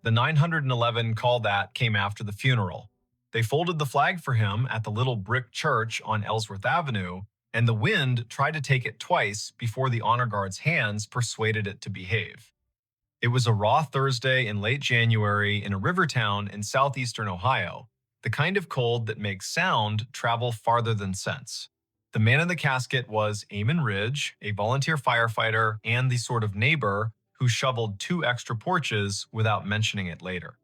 The 911 call that came after the funeral. They folded the flag for him at the little brick church on Ellsworth Avenue, and the wind tried to take it twice before the honor guard's hands persuaded it to behave. It was a raw Thursday in late January in a river town in southeastern Ohio, the kind of cold that makes sound travel farther than sense. The man in the casket was Eamon Ridge, a volunteer firefighter and the sort of neighbor who shoveled 2 extra porches without mentioning it later.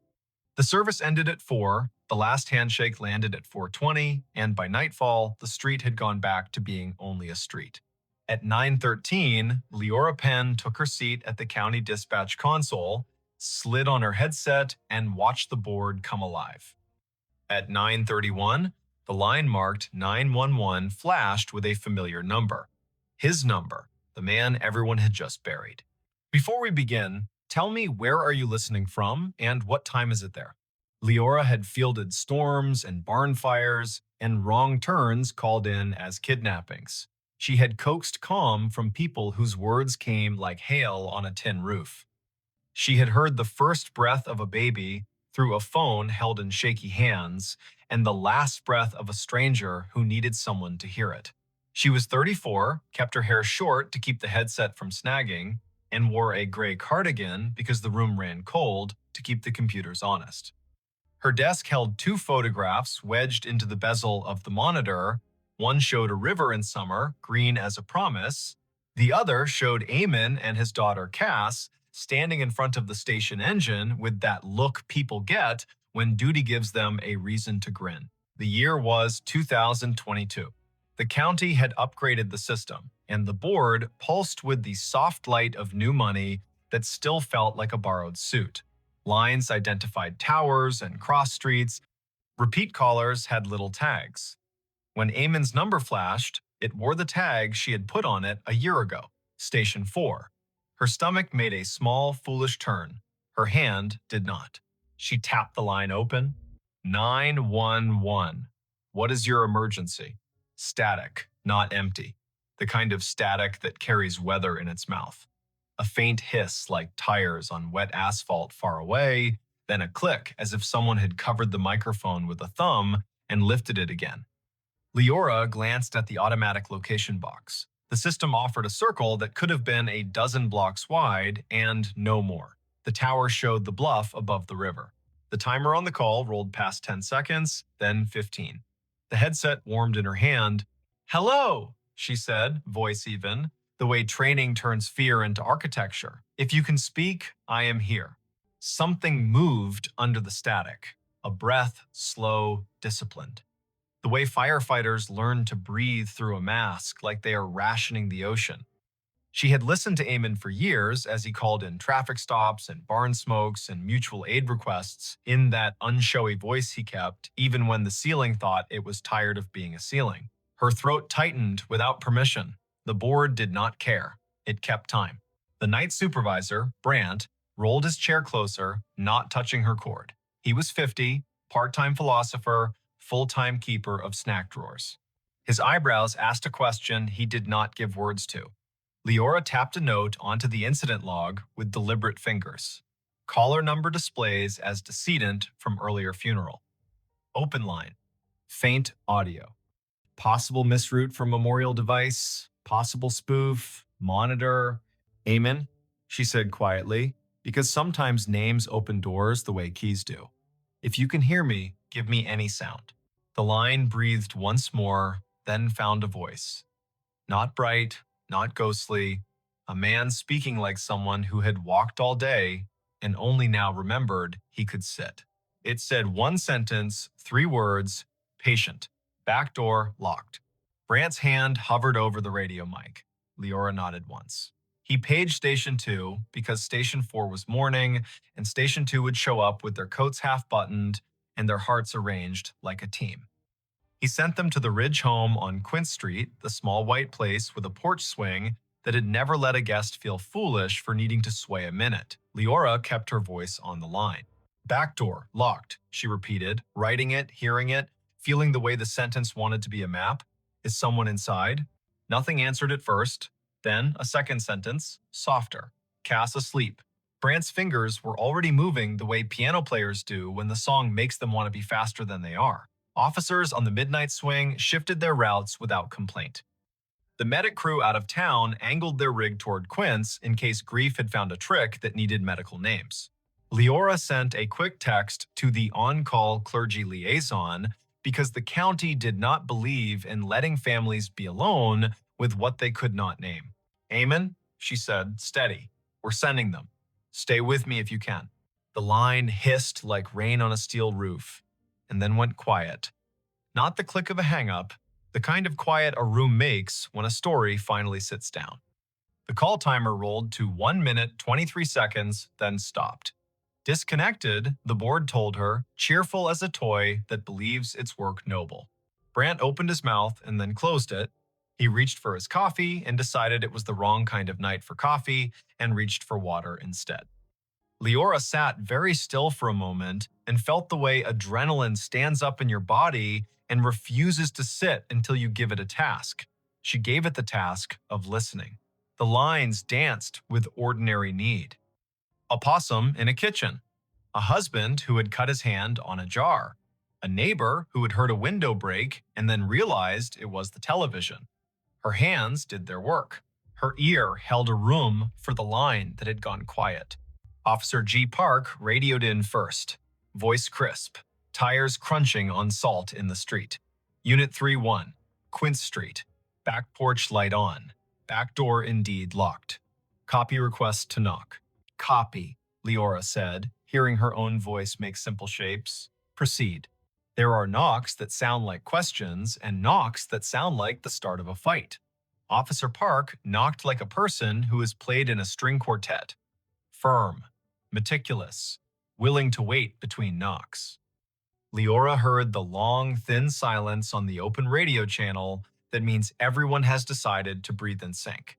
The service ended at 4, the last handshake landed at 4:20, and by nightfall, the street had gone back to being only a street. At 9:13, Leora Penn took her seat at the county dispatch console, slid on her headset, and watched the board come alive. At 9:31, the line marked 911 flashed with a familiar number. His number, the man everyone had just buried. Before we begin, tell me, where are you listening from and what time is it there? Leora had fielded storms and barn fires, and wrong turns called in as kidnappings. She had coaxed calm from people whose words came like hail on a tin roof. She had heard the first breath of a baby through a phone held in shaky hands, and the last breath of a stranger who needed someone to hear it. She was 34, kept her hair short to keep the headset from snagging, and wore a gray cardigan because the room ran cold to keep the computers honest. Her desk held 2 photographs wedged into the bezel of the monitor. One showed a river in summer, green as a promise. The other showed Eamon and his daughter Cass standing in front of the station engine with that look people get when duty gives them a reason to grin. The year was 2022. The county had upgraded the system, and the board pulsed with the soft light of new money that still felt like a borrowed suit. Lines identified towers and cross streets. Repeat callers had little tags. When Eamon's number flashed, it wore the tag she had put on it a year ago, Station 4. Her stomach made a small, foolish turn. Her hand did not. She tapped the line open. 911. What is your emergency? Static, not empty. The kind of static that carries weather in its mouth. A faint hiss like tires on wet asphalt far away, then a click as if someone had covered the microphone with a thumb and lifted it again. Leora glanced at the automatic location box. The system offered a circle that could have been a dozen blocks wide and no more. The tower showed the bluff above the river. The timer on the call rolled past 10 seconds, then 15. The headset warmed in her hand. "Hello," she said, voice even, the way training turns fear into architecture. "If you can speak, I am here." Something moved under the static. A breath, slow, disciplined. The way firefighters learn to breathe through a mask like they are rationing the ocean. She had listened to Eamon for years as he called in traffic stops and barn smokes and mutual aid requests in that unshowy voice he kept, even when the ceiling thought it was tired of being a ceiling. Her throat tightened without permission. The board did not care. It kept time. The night supervisor, Brandt, rolled his chair closer, not touching her cord. He was 50, part-time philosopher, full-time keeper of snack drawers. His eyebrows asked a question he did not give words to. Leora tapped a note onto the incident log with deliberate fingers. Caller number displays as decedent from earlier funeral. Open line. Faint audio. Possible misroute for memorial device. Possible spoof. Monitor. "Eamon," she said quietly, because sometimes names open doors the way keys do. "If you can hear me, give me any sound." The line breathed once more, then found a voice. Not bright, not ghostly, a man speaking like someone who had walked all day and only now remembered he could sit. It said one sentence, 3 words, patient, back door locked. Brandt's hand hovered over the radio mic. Leora nodded once. He paged Station 2 because Station 4 was morning, and Station 2 would show up with their coats half buttoned and their hearts arranged like a team. He sent them to the Ridge home on Quint Street, the small white place with a porch swing that had never let a guest feel foolish for needing to sway a minute. Leora kept her voice on the line. "Back door, locked," she repeated, writing it, hearing it, feeling the way the sentence wanted to be a map. "Is someone inside?" Nothing answered at first. Then a second sentence, softer. "Cass asleep. Brant's fingers were already moving the way piano players do when the song makes them want to be faster than they are. Officers on the midnight swing shifted their routes without complaint. The medic crew out of town angled their rig toward Quince in case Grief had found a trick that needed medical names. Leora sent a quick text to the on-call clergy liaison because the county did not believe in letting families be alone with what they could not name. Amen, she said, steady. We're sending them. Stay with me if you can. The line hissed like rain on a steel roof, and then went quiet. Not the click of a hang-up, the kind of quiet a room makes when a story finally sits down. The call timer rolled to 1 minute 23 seconds, then stopped. Disconnected, the board told her, cheerful as a toy that believes its work noble. Brant opened his mouth and then closed it. He reached for his coffee and decided it was the wrong kind of night for coffee and reached for water instead. Leora sat very still for a moment and felt the way adrenaline stands up in your body and refuses to sit until you give it a task. She gave it the task of listening. The lines danced with ordinary need. A possum in a kitchen. A husband who had cut his hand on a jar. A neighbor who had heard a window break and then realized it was the television. Her hands did their work. Her ear held a room for the line that had gone quiet. Officer G. Park radioed in first. Voice crisp. Tires crunching on salt in the street. Unit 3-1, Quince Street. Back porch light on. Back door indeed locked. Copy request to knock. Copy, Leora said, hearing her own voice make simple shapes. Proceed. There are knocks that sound like questions and knocks that sound like the start of a fight. Officer Park knocked like a person who has played in a string quartet. Firm, meticulous, willing to wait between knocks. Leora heard the long, thin silence on the open radio channel that means everyone has decided to breathe in sync.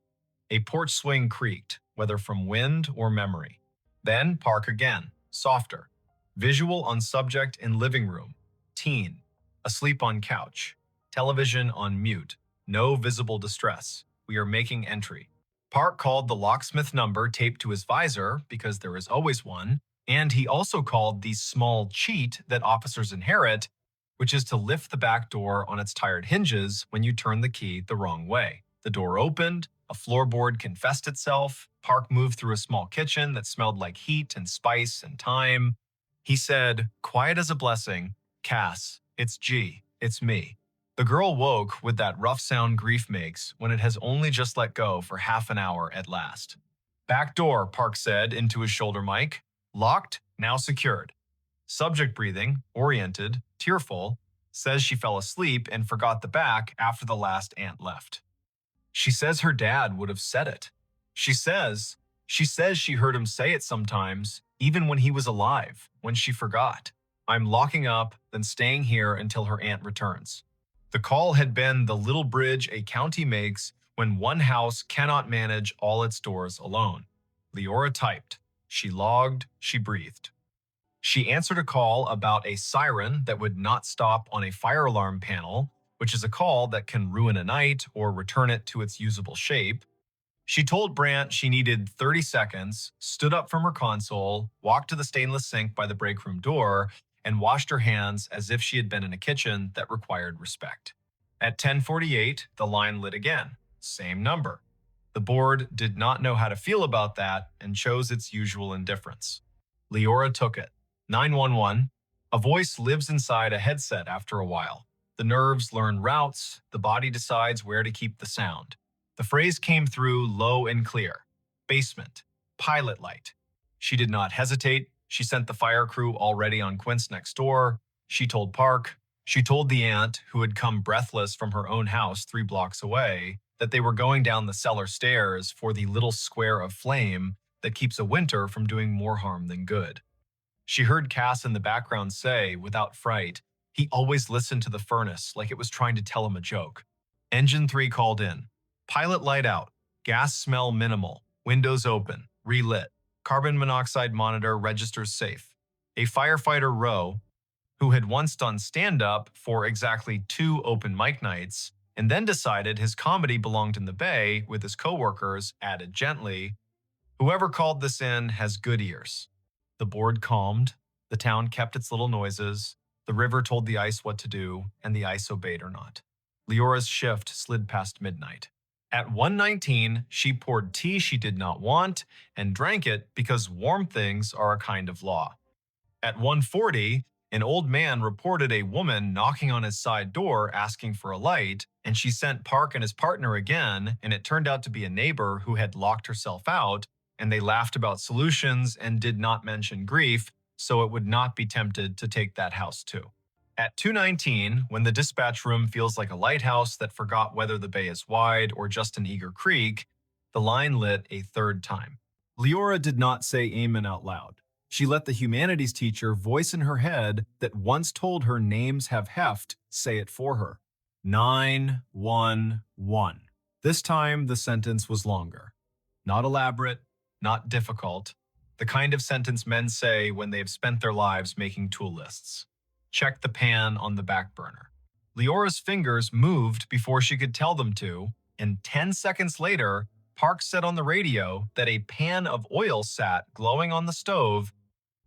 A porch swing creaked, whether from wind or memory. Then Park again, softer. Visual on subject in living room. Teen. Asleep on couch. Television on mute. No visible distress. We are making entry. Park called the locksmith number taped to his visor, because there is always one, and he also called the small cheat that officers inherit, which is to lift the back door on its tired hinges when you turn the key the wrong way. The door opened, a floorboard confessed itself. Park moved through a small kitchen that smelled like heat and spice and thyme. He said, quiet as a blessing, Cass, it's G, it's me. The girl woke with that rough sound grief makes when it has only just let go for half an hour at last. Back door, Park said into his shoulder mic. Locked, now secured. Subject breathing, oriented, tearful, says she fell asleep and forgot the back after the last aunt left. She says her dad would have said it. She says she heard him say it sometimes, even when he was alive, when she forgot. I'm locking up, then staying here until her aunt returns. The call had been the little bridge a county makes when one house cannot manage all its doors alone. Leora typed. She logged, she breathed. She answered a call about a siren that would not stop on a fire alarm panel, which is a call that can ruin a night or return it to its usable shape. She told Brant she needed 30 seconds, stood up from her console, walked to the stainless sink by the break room door, and washed her hands as if she had been in a kitchen that required respect. At 10:48, the line lit again. Same number. The board did not know how to feel about that and chose its usual indifference. Leora took it. 911. A voice lives inside a headset after a while. The nerves learn routes, the body decides where to keep the sound. The phrase came through low and clear. Basement. Pilot light. She did not hesitate. She sent the fire crew already on Quince next door. She told Park. She told the aunt, who had come breathless from her own house 3 blocks away, that they were going down the cellar stairs for the little square of flame that keeps a winter from doing more harm than good. She heard Cass in the background say, without fright, he always listened to the furnace like it was trying to tell him a joke. Engine 3 called in. Pilot light out. Gas smell minimal. Windows open. Relit. Carbon monoxide monitor registers safe. A firefighter Rowe, who had once done stand-up for exactly 2 open mic nights, and then decided his comedy belonged in the bay with his coworkers, added gently, Whoever called this in has good ears. The board calmed, the town kept its little noises, the river told the ice what to do, and the ice obeyed or not. Leora's shift slid past midnight. At 1:19, she poured tea she did not want and drank it because warm things are a kind of law. At 1:40, an old man reported a woman knocking on his side door asking for a light, and she sent Park and his partner again, and it turned out to be a neighbor who had locked herself out, and they laughed about solutions and did not mention grief, so it would not be tempted to take that house too. At 2:19, when the dispatch room feels like a lighthouse that forgot whether the bay is wide or just an eager creek, the line lit a third time. Leora did not say amen out loud. She let the humanities teacher voice in her head that once told her names have heft say it for her. 911. This time the sentence was longer. Not elaborate, not difficult. The kind of sentence men say when they've spent their lives making tool lists. Check the pan on the back burner. Leora's fingers moved before she could tell them to, and 10 seconds later, Park said on the radio that a pan of oil sat glowing on the stove,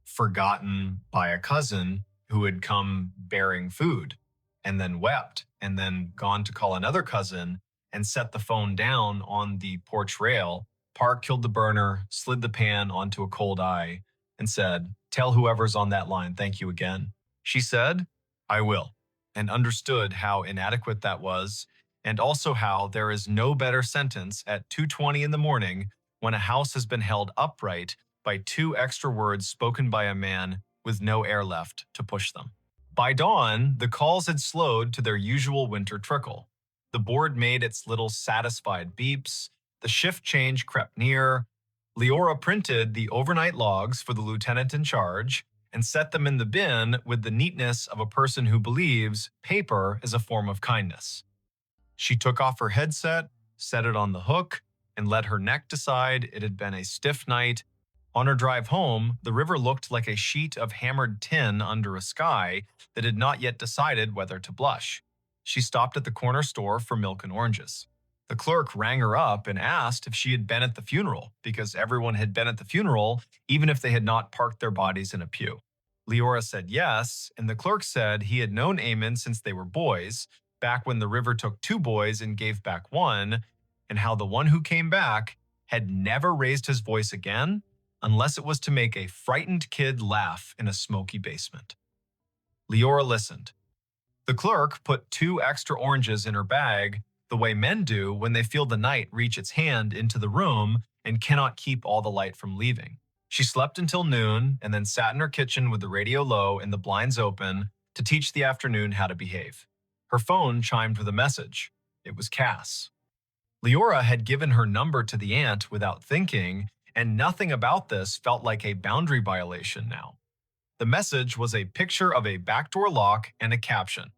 forgotten by a cousin who had come bearing food, and then wept, and then gone to call another cousin and set the phone down on the porch rail. Park killed the burner, slid the pan onto a cold eye, and said, "Tell whoever's on that line thank you again." She said, "I will," and understood how inadequate that was, and also how there is no better sentence at 2:20 in the morning when a house has been held upright by 2 extra words spoken by a man with no air left to push them. By dawn, the calls had slowed to their usual winter trickle. The board made its little satisfied beeps, the shift change crept near. Leora printed the overnight logs for the lieutenant in charge and set them in the bin with the neatness of a person who believes paper is a form of kindness. She took off her headset, set it on the hook, and let her neck decide it had been a stiff night. On her drive home, the river looked like a sheet of hammered tin under a sky that had not yet decided whether to blush. She stopped at the corner store for milk and oranges. The clerk rang her up and asked if she had been at the funeral, because everyone had been at the funeral, even if they had not parked their bodies in a pew. Leora said yes, and the clerk said he had known Eamon since they were boys, back when the river took 2 boys and gave back 1, and how the one who came back had never raised his voice again, unless it was to make a frightened kid laugh in a smoky basement. Leora listened. The clerk put 2 extra oranges in her bag, the way men do when they feel the night reach its hand into the room and cannot keep all the light from leaving. She slept until noon and then sat in her kitchen with the radio low and the blinds open to teach the afternoon how to behave. Her phone chimed with a message. It was Cass. Leora had given her number to the aunt without thinking, and nothing about this felt like a boundary violation now. The message was a picture of a backdoor lock and a caption.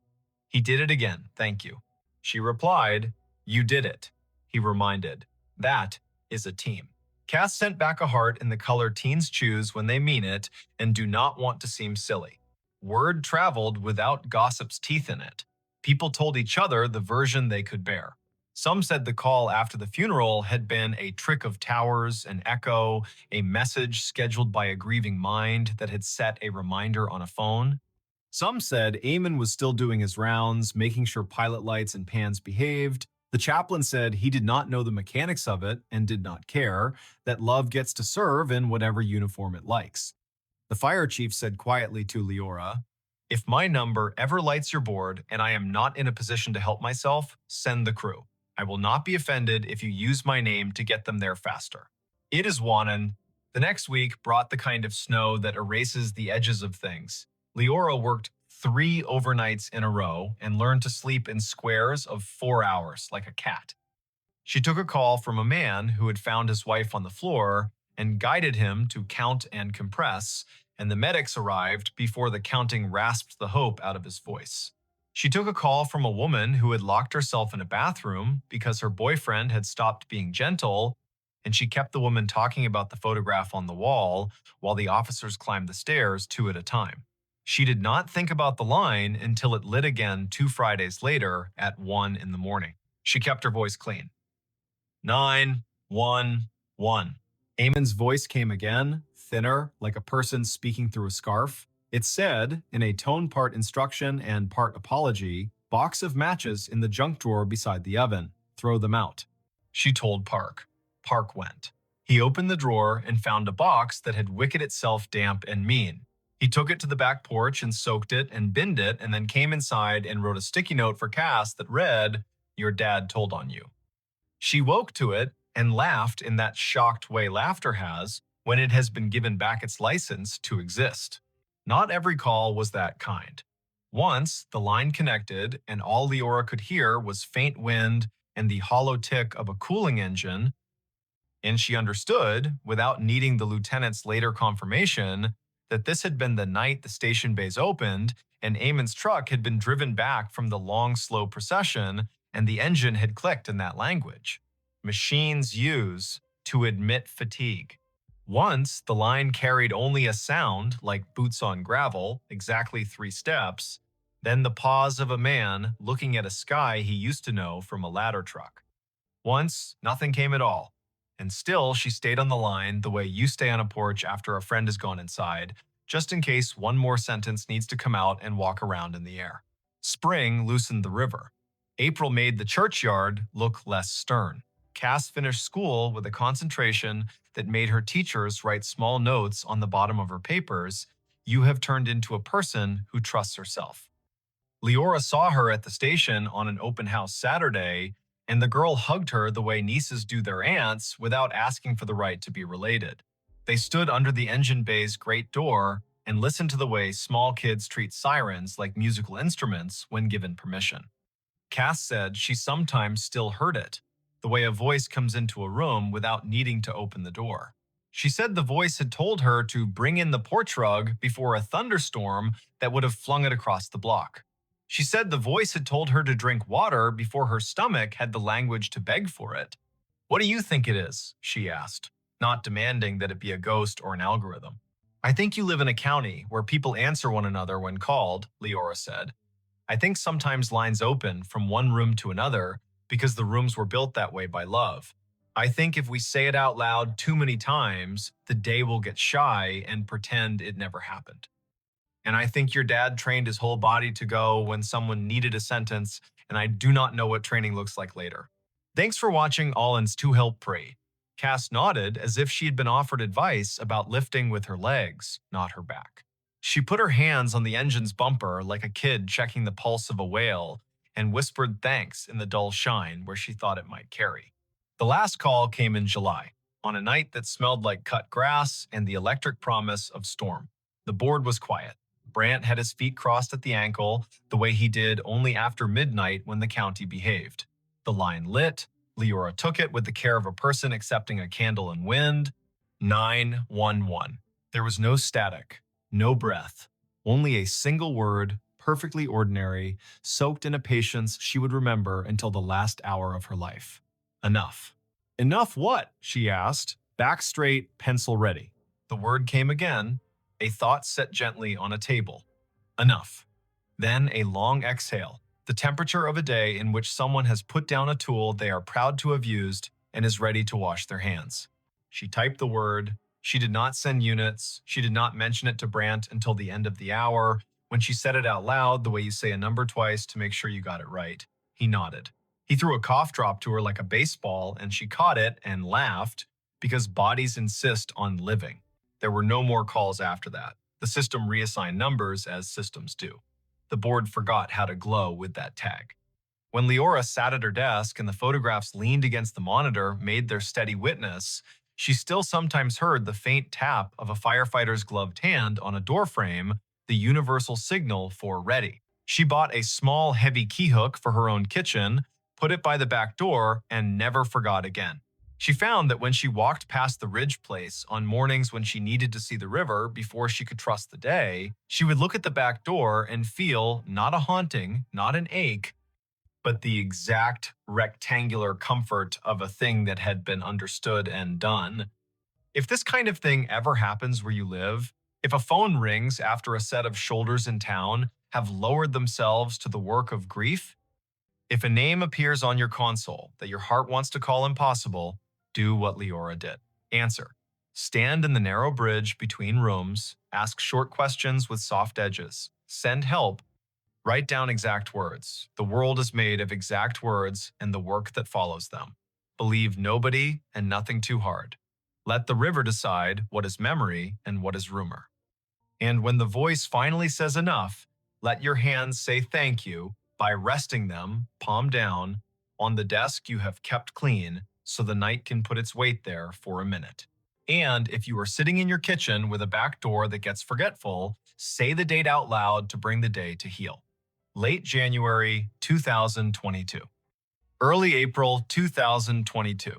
"He did it again, thank you." She replied, "You did it." He reminded, "That is a team." Cass sent back a heart in the color teens choose when they mean it and do not want to seem silly. Word traveled without gossip's teeth in it. People told each other the version they could bear. Some said the call after the funeral had been a trick of towers, an echo, a message scheduled by a grieving mind that had set a reminder on a phone. Some said Eamon was still doing his rounds, making sure pilot lights and pans behaved. The chaplain said he did not know the mechanics of it and did not care, that love gets to serve in whatever uniform it likes. The fire chief said quietly to Leora, "If my number ever lights your board and I am not in a position to help myself, send the crew. I will not be offended if you use my name to get them there faster." It is Wannon. The next week brought the kind of snow that erases the edges of things. Leora worked 3 overnights in a row and learned to sleep in squares of 4 hours like a cat. She took a call from a man who had found his wife on the floor and guided him to count and compress, and the medics arrived before the counting rasped the hope out of his voice. She took a call from a woman who had locked herself in a bathroom because her boyfriend had stopped being gentle, and she kept the woman talking about the photograph on the wall while the officers climbed the stairs 2 at a time. She did not think about the line until it lit again 2 Fridays later at 1 in the morning. She kept her voice clean. 911. Eamon's voice came again, thinner, like a person speaking through a scarf. It said, in a tone part instruction and part apology, box of matches in the junk drawer beside the oven. Throw them out. She told Park. Park went. He opened the drawer and found a box that had wicked itself damp and mean. He took it to the back porch and soaked it and binned it and then came inside and wrote a sticky note for Cass that read, "Your dad told on you." She woke to it and laughed in that shocked way laughter has when it has been given back its license to exist. Not every call was that kind. Once, the line connected, and all Leora could hear was faint wind and the hollow tick of a cooling engine, and she understood, without needing the lieutenant's later confirmation, that this had been the night the station bays opened, and Eamon's truck had been driven back from the long, slow procession, and the engine had clicked in that language. Machines use to admit fatigue. Once, the line carried only a sound, like boots on gravel, exactly 3 steps, then the pause of a man looking at a sky he used to know from a ladder truck. Once, nothing came at all. And still, she stayed on the line the way you stay on a porch after a friend has gone inside, just in case one more sentence needs to come out and walk around in the air. Spring loosened the river. April made the churchyard look less stern. Cass finished school with a concentration that made her teachers write small notes on the bottom of her papers. You have turned into a person who trusts herself. Leora saw her at the station on an open house Saturday, and the girl hugged her the way nieces do their aunts without asking for the right to be related. They stood under the engine bay's great door and listened to the way small kids treat sirens like musical instruments when given permission. Cass said she sometimes still heard it, the way a voice comes into a room without needing to open the door. She said the voice had told her to bring in the porch rug before a thunderstorm that would have flung it across the block. She said the voice had told her to drink water before her stomach had the language to beg for it. "What do you think it is?" she asked, not demanding that it be a ghost or an algorithm. "I think you live in a county where people answer one another when called," Leora said. "I think sometimes lines open from one room to another because the rooms were built that way by love. I think if we say it out loud too many times, the day will get shy and pretend it never happened. And I think your dad trained his whole body to go when someone needed a sentence, and I do not know what training looks like later. Thanks for watching Allen's To Help Pray." Cass nodded as if she had been offered advice about lifting with her legs, not her back. She put her hands on the engine's bumper like a kid checking the pulse of a whale and whispered thanks in the dull shine where she thought it might carry. The last call came in July, on a night that smelled like cut grass and the electric promise of storm. The board was quiet. Brant had his feet crossed at the ankle, the way he did only after midnight when the county behaved. The line lit. Leora took it with the care of a person accepting a candle in wind. 911. There was no static, no breath, only a single word, perfectly ordinary, soaked in a patience she would remember until the last hour of her life. Enough. Enough what? She asked, back straight, pencil ready. The word came again, a thought set gently on a table. Enough. Then a long exhale, the temperature of a day in which someone has put down a tool they are proud to have used and is ready to wash their hands. She typed the word. She did not send units. She did not mention it to Brant until the end of the hour, when she said it out loud the way you say a number twice to make sure you got it right. He nodded. He threw a cough drop to her like a baseball, and she caught it and laughed because bodies insist on living. There were no more calls after that. The system reassigned numbers as systems do. The board forgot how to glow with that tag. When Leora sat at her desk and the photographs leaned against the monitor made their steady witness, she still sometimes heard the faint tap of a firefighter's gloved hand on a doorframe, the universal signal for ready. She bought a small, heavy key hook for her own kitchen, put it by the back door, and never forgot again. She found that when she walked past the Ridge place on mornings when she needed to see the river before she could trust the day, she would look at the back door and feel not a haunting, not an ache, but the exact rectangular comfort of a thing that had been understood and done. If this kind of thing ever happens where you live, if a phone rings after a set of shoulders in town have lowered themselves to the work of grief, if a name appears on your console that your heart wants to call impossible, do what Leora did. Answer. Stand in the narrow bridge between rooms, ask short questions with soft edges, send help, write down exact words. The world is made of exact words and the work that follows them. Believe nobody and nothing too hard. Let the river decide what is memory and what is rumor. And when the voice finally says enough, let your hands say thank you by resting them, palm down, on the desk you have kept clean so the night can put its weight there for a minute. And if you are sitting in your kitchen with a back door that gets forgetful, say the date out loud to bring the day to heal. Late January 2022. Early April 2022.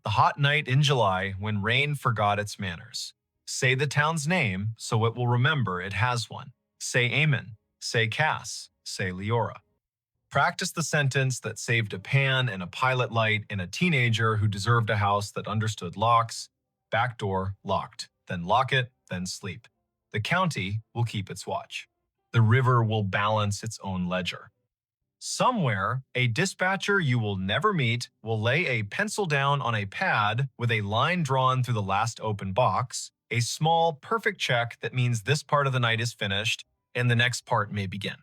The hot night in July when rain forgot its manners. Say the town's name so it will remember it has one. Say Amen. Say Cass. Say Leora. Practice the sentence that saved a pan and a pilot light in a teenager who deserved a house that understood locks. Back door locked. Then lock it, then sleep. The county will keep its watch. The river will balance its own ledger. Somewhere, a dispatcher you will never meet will lay a pencil down on a pad with a line drawn through the last open box, a small, perfect check that means this part of the night is finished and the next part may begin.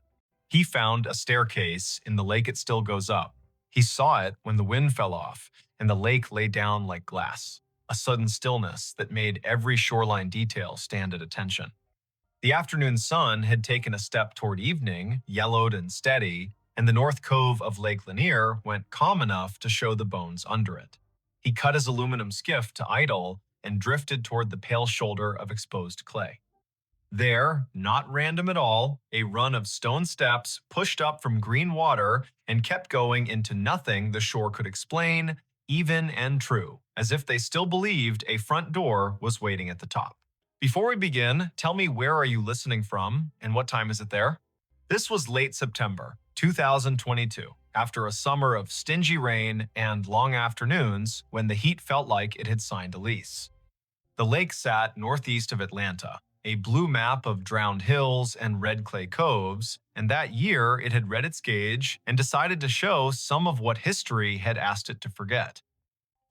He found a staircase in the lake it still goes up. He saw it when the wind fell off and the lake lay down like glass, a sudden stillness that made every shoreline detail stand at attention. The afternoon sun had taken a step toward evening, yellowed and steady, and the north cove of Lake Lanier went calm enough to show the bones under it. He cut his aluminum skiff to idle and drifted toward the pale shoulder of exposed clay. There, not random at all, a run of stone steps pushed up from green water and kept going into nothing the shore could explain, even and true, as if they still believed a front door was waiting at the top. Before we begin, tell me where are you listening from and what time is it there? This was late September 2022, after a summer of stingy rain and long afternoons when the heat felt like it had signed a lease. The lake sat northeast of Atlanta, a blue map of drowned hills and red clay coves, and that year it had read its gauge and decided to show some of what history had asked it to forget.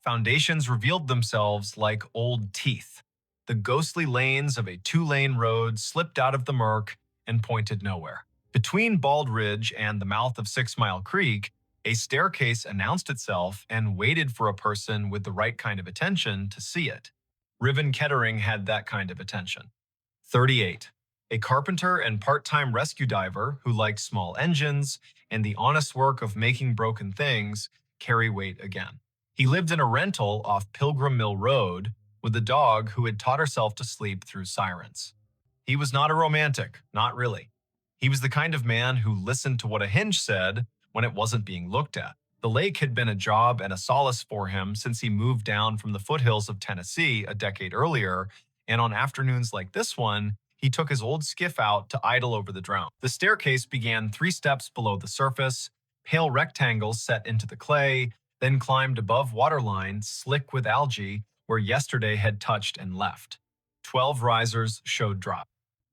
Foundations revealed themselves like old teeth. The ghostly lanes of a two-lane road slipped out of the murk and pointed nowhere. Between Bald Ridge and the mouth of 6 Mile Creek, a staircase announced itself and waited for a person with the right kind of attention to see it. Riven Kettering had that kind of attention. 38. A carpenter and part-time rescue diver who liked small engines and the honest work of making broken things carry weight again. He lived in a rental off Pilgrim Mill Road with a dog who had taught herself to sleep through sirens. He was not a romantic, not really. He was the kind of man who listened to what a hinge said when it wasn't being looked at. The lake had been a job and a solace for him since he moved down from the foothills of Tennessee a decade earlier, and on afternoons like this one, he took his old skiff out to idle over the drown. The staircase began 3 steps below the surface, pale rectangles set into the clay, then climbed above waterline, slick with algae, where yesterday had touched and left. 12 risers showed drop.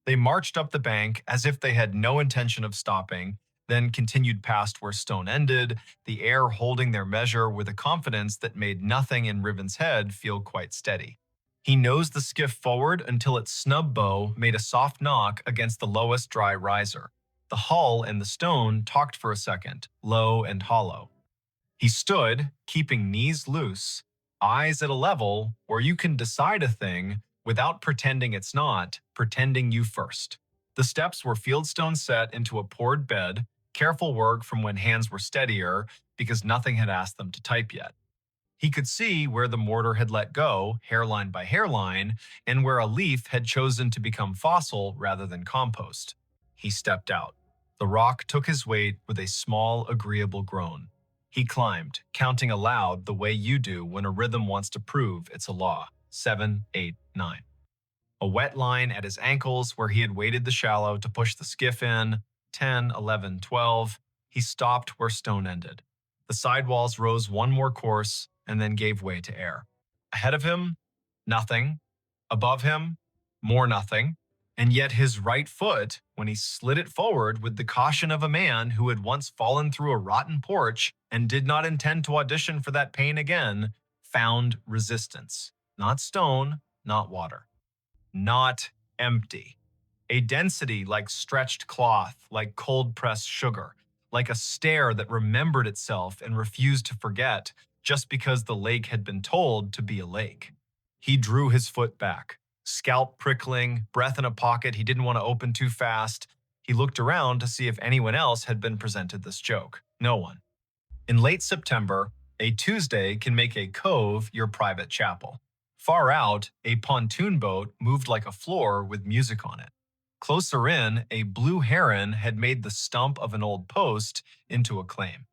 They marched up the bank as if they had no intention of stopping, then continued past where stone ended, the air holding their measure with a confidence that made nothing in Riven's head feel quite steady. He nosed the skiff forward until its snub bow made a soft knock against the lowest dry riser. The hull and the stone talked for a second, low and hollow. He stood, keeping knees loose, eyes at a level where you can decide a thing without pretending it's not, pretending you first. The steps were fieldstone set into a poured bed, careful work from when hands were steadier because nothing had asked them to type yet. He could see where the mortar had let go, hairline by hairline, and where a leaf had chosen to become fossil rather than compost. He stepped out. The rock took his weight with a small, agreeable groan. He climbed, counting aloud the way you do when a rhythm wants to prove it's a law. 7, 8, 9. A wet line at his ankles where he had waded the shallow to push the skiff in. 10, 11, 12. He stopped where stone ended. The sidewalls rose one more course and then gave way to air. Ahead of him, nothing. Above him, more nothing. And yet his right foot, when he slid it forward with the caution of a man who had once fallen through a rotten porch and did not intend to audition for that pain again, found resistance. Not stone, not water. Not empty. A density like stretched cloth, like cold-pressed sugar, like a stare that remembered itself and refused to forget just because the lake had been told to be a lake. He drew his foot back, scalp prickling, breath in a pocket he didn't want to open too fast. He looked around to see if anyone else had been presented this joke. No one. In late September, a Tuesday can make a cove your private chapel. Far out, a pontoon boat moved like a floor with music on it. Closer in, a blue heron had made the stump of an old post into a claim.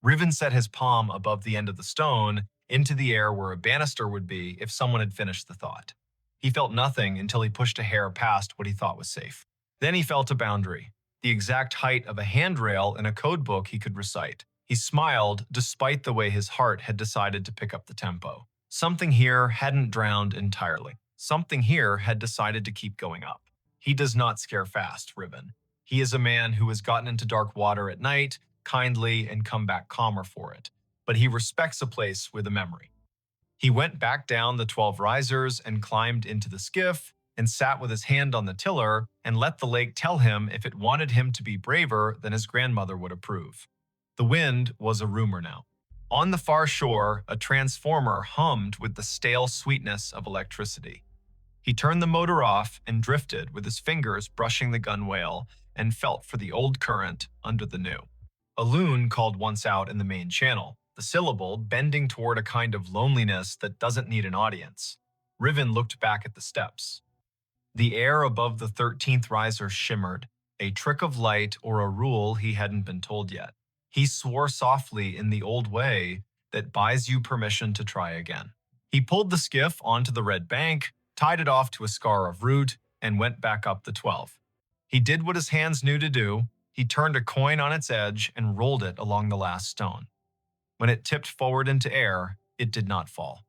Riven set his palm above the end of the stone into the air where a banister would be if someone had finished the thought. He felt nothing until he pushed a hair past what he thought was safe. Then he felt a boundary, the exact height of a handrail in a code book he could recite. He smiled despite the way his heart had decided to pick up the tempo. Something here hadn't drowned entirely. Something here had decided to keep going up. He does not scare fast, Riven. He is a man who has gotten into dark water at night, kindly, and come back calmer for it. But he respects a place with a memory. He went back down the 12 risers and climbed into the skiff and sat with his hand on the tiller and let the lake tell him if it wanted him to be braver than his grandmother would approve. The wind was a rumor now. On the far shore, a transformer hummed with the stale sweetness of electricity. He turned the motor off and drifted with his fingers brushing the gunwale and felt for the old current under the new. A loon called once out in the main channel, the syllable bending toward a kind of loneliness that doesn't need an audience. Riven looked back at the steps. The air above the 13th riser shimmered, a trick of light or a rule he hadn't been told yet. He swore softly in the old way that buys you permission to try again. He pulled the skiff onto the red bank, tied it off to a scar of root, and went back up the 12. He did what his hands knew to do. He turned a coin on its edge and rolled it along the last stone. When it tipped forward into air, it did not fall.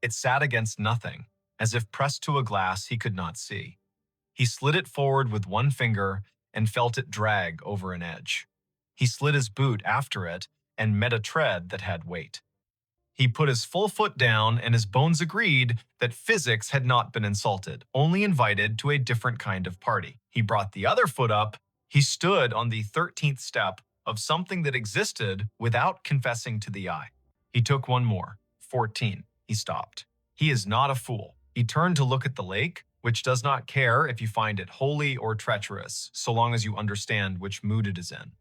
It sat against nothing, as if pressed to a glass he could not see. He slid it forward with one finger and felt it drag over an edge. He slid his boot after it and met a tread that had weight. He put his full foot down and his bones agreed that physics had not been insulted, only invited to a different kind of party. He brought the other foot up. He stood on the 13th step of something that existed without confessing to the eye. He took one more, 14. He stopped. He is not a fool. He turned to look at the lake, which does not care if you find it holy or treacherous, so long as you understand which mood it is in.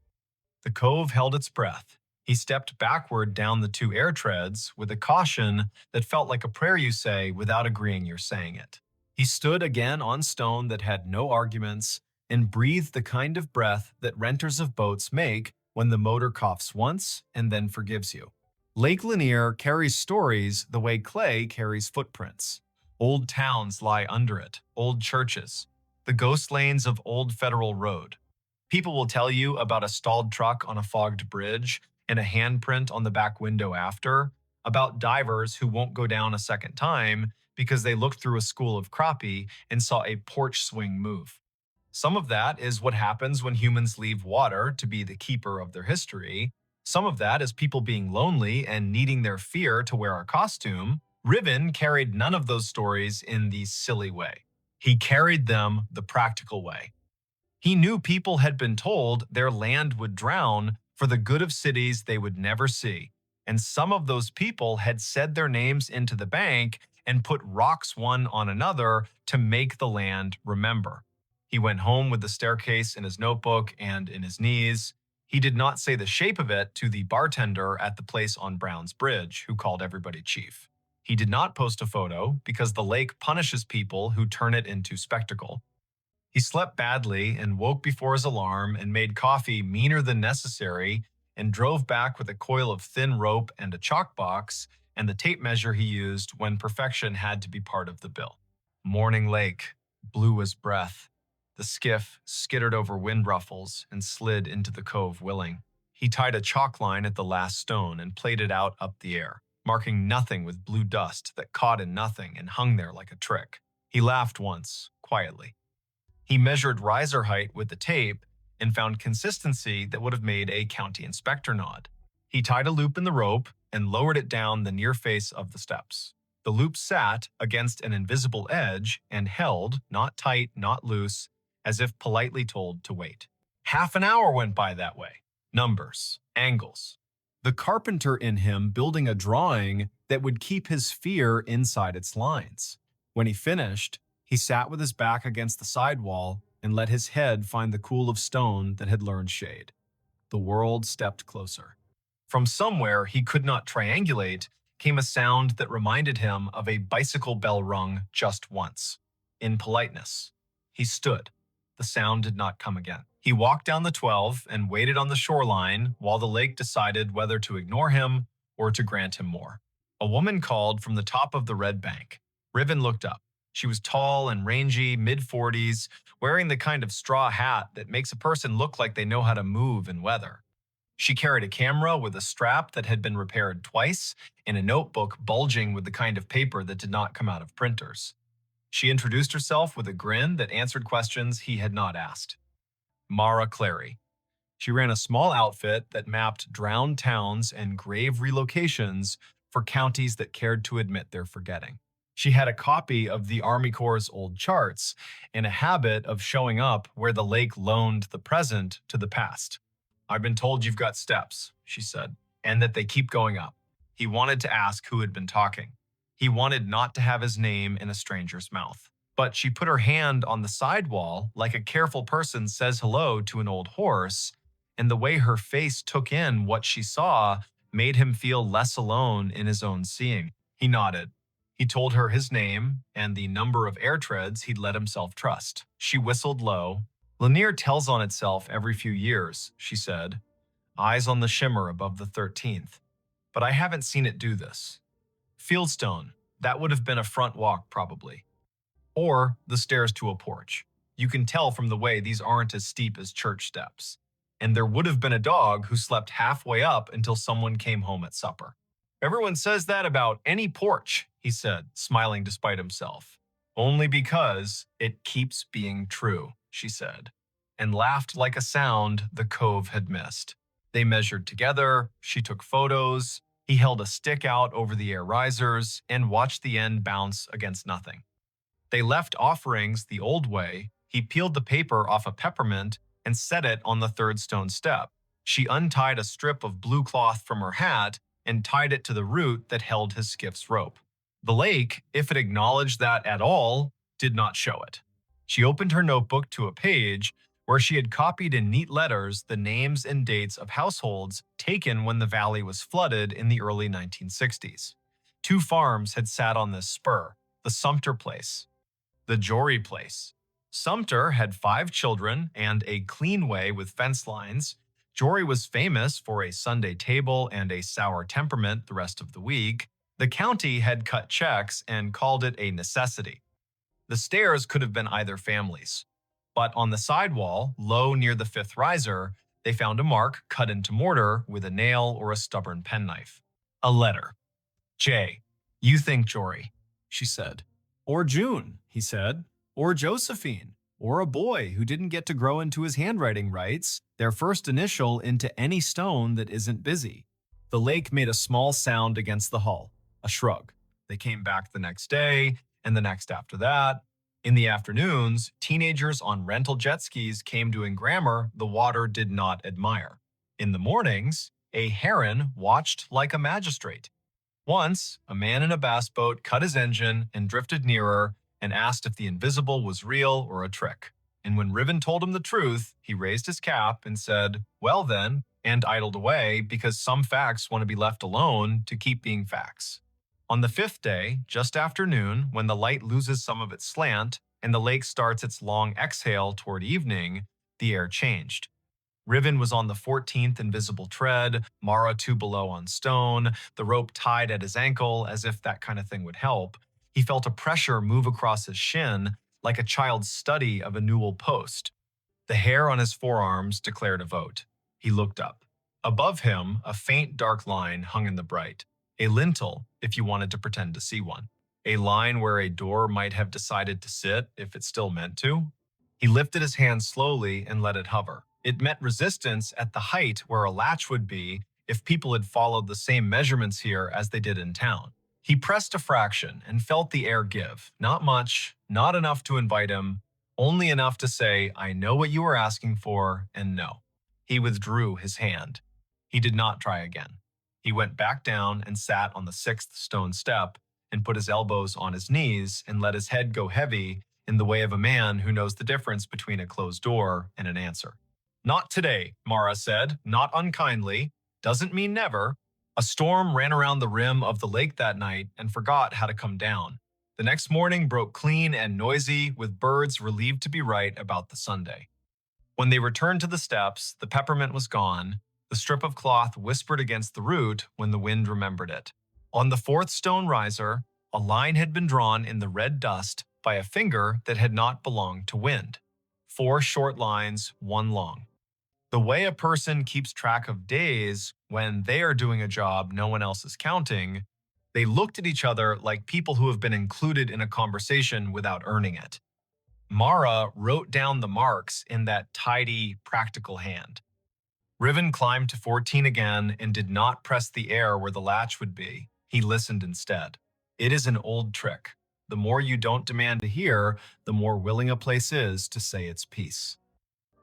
The cove held its breath. He stepped backward down the 2 air treads with a caution that felt like a prayer you say without agreeing you're saying it. He stood again on stone that had no arguments and breathed the kind of breath that renters of boats make when the motor coughs once and then forgives you. Lake Lanier carries stories the way clay carries footprints. Old towns lie under it, old churches, the ghost lanes of old Federal Road. People will tell you about a stalled truck on a fogged bridge and a handprint on the back window after, about divers who won't go down a second time because they looked through a school of crappie and saw a porch swing move. Some of that is what happens when humans leave water to be the keeper of their history. Some of that is people being lonely and needing their fear to wear a costume. Riven carried none of those stories in the silly way. He carried them the practical way. He knew people had been told their land would drown for the good of cities they would never see, and some of those people had said their names into the bank and put rocks one on another to make the land remember. He went home with the staircase in his notebook and in his knees. He did not say the shape of it to the bartender at the place on Brown's Bridge, who called everybody chief. He did not post a photo because the lake punishes people who turn it into spectacle. He slept badly and woke before his alarm and made coffee meaner than necessary and drove back with a coil of thin rope and a chalk box and the tape measure he used when perfection had to be part of the bill. Morning Lake, blue as breath. The skiff skittered over wind ruffles and slid into the cove willing. He tied a chalk line at the last stone and played it out up the air, marking nothing with blue dust that caught in nothing and hung there like a trick. He laughed once, quietly. He measured riser height with the tape and found consistency that would have made a county inspector nod. He tied a loop in the rope and lowered it down the near face of the steps. The loop sat against an invisible edge and held, not tight, not loose, as if politely told to wait. Half an hour went by that way. Numbers, angles. The carpenter in him building a drawing that would keep his fear inside its lines. When he finished, he sat with his back against the side wall and let his head find the cool of stone that had learned shade. The world stepped closer. From somewhere he could not triangulate came a sound that reminded him of a bicycle bell rung just once. In politeness. He stood. The sound did not come again. He walked down the 12 and waited on the shoreline while the lake decided whether to ignore him or to grant him more. A woman called from the top of the red bank. Riven looked up. She was tall and rangy, mid-40s, wearing the kind of straw hat that makes a person look like they know how to move in weather. She carried a camera with a strap that had been repaired twice and a notebook bulging with the kind of paper that did not come out of printers. She introduced herself with a grin that answered questions he had not asked. Mara Clary. She ran a small outfit that mapped drowned towns and grave relocations for counties that cared to admit their forgetting. She had a copy of the Army Corps' old charts and a habit of showing up where the lake loaned the present to the past. "I've been told you've got steps," she said, "and that they keep going up." He wanted to ask who had been talking. He wanted not to have his name in a stranger's mouth. But she put her hand on the sidewall like a careful person says hello to an old horse, and the way her face took in what she saw made him feel less alone in his own seeing. He nodded. He told her his name and the number of air treads he'd let himself trust. She whistled low. "Lanier tells on itself every few years," she said, eyes on the shimmer above the 13th. "But I haven't seen it do this. Fieldstone, that would have been a front walk probably. Or the stairs to a porch. You can tell from the way these aren't as steep as church steps. And there would have been a dog who slept halfway up until someone came home at supper." "Everyone says that about any porch," he said, smiling despite himself. "Only because it keeps being true," she said, and laughed like a sound the cove had missed. They measured together, she took photos, he held a stick out over the air risers and watched the end bounce against nothing. They left offerings the old way. He peeled the paper off a peppermint and set it on the third stone step. She untied a strip of blue cloth from her hat and tied it to the root that held his skiff's rope. The lake, if it acknowledged that at all, did not show it. She opened her notebook to a page where she had copied in neat letters the names and dates of households taken when the valley was flooded in the early 1960s. 2 farms had sat on this spur, the Sumter place, the Jory place. Sumter had 5 children and a clean way with fence lines. Jory was famous for a Sunday table and a sour temperament the rest of the week. The county had cut checks and called it a necessity. The stairs could have been either family's. But on the sidewall, low near the 5th riser, they found a mark cut into mortar with a nail or a stubborn penknife. A letter. "J. You think Jory," she said. "Or June," he said. "Or Josephine. Or a boy who didn't get to grow into his handwriting rights, their first initial into any stone that isn't busy." The lake made a small sound against the hull, a shrug. They came back the next day, and the next after that. In the afternoons, teenagers on rental jet skis came doing grammar the water did not admire. In the mornings, a heron watched like a magistrate. Once, a man in a bass boat cut his engine and drifted nearer and asked if the invisible was real or a trick. And when Riven told him the truth, he raised his cap and said, "Well then," and idled away because some facts want to be left alone to keep being facts. On the 5th day, just after noon, when the light loses some of its slant and the lake starts its long exhale toward evening, the air changed. Riven was on the 14th invisible tread, Mara 2 below on stone, the rope tied at his ankle as if that kind of thing would help. He felt a pressure move across his shin like a child's study of a newel post. The hair on his forearms declared a vote. He looked up. Above him, a faint dark line hung in the bright. A lintel, if you wanted to pretend to see one. A line where a door might have decided to sit if it still meant to. He lifted his hand slowly and let it hover. It met resistance at the height where a latch would be if people had followed the same measurements here as they did in town. He pressed a fraction and felt the air give. Not much, not enough to invite him, only enough to say, "I know what you are asking for," and no. He withdrew his hand. He did not try again. He went back down and sat on the sixth stone step and put his elbows on his knees and let his head go heavy in the way of a man who knows the difference between a closed door and an answer. "Not today," Mara said, not unkindly. "Doesn't mean never." A storm ran around the rim of the lake that night and forgot how to come down. The next morning broke clean and noisy, with birds relieved to be right about the Sunday. When they returned to the steps, the peppermint was gone. The strip of cloth whispered against the root when the wind remembered it. On the fourth stone riser, a line had been drawn in the red dust by a finger that had not belonged to wind. 4 short lines, 1 long. The way a person keeps track of days when they are doing a job no one else is counting, they looked at each other like people who have been included in a conversation without earning it. Mara wrote down the marks in that tidy, practical hand. Riven climbed to 14 again and did not press the air where the latch would be. He listened instead. It is an old trick. The more you don't demand to hear, the more willing a place is to say its piece.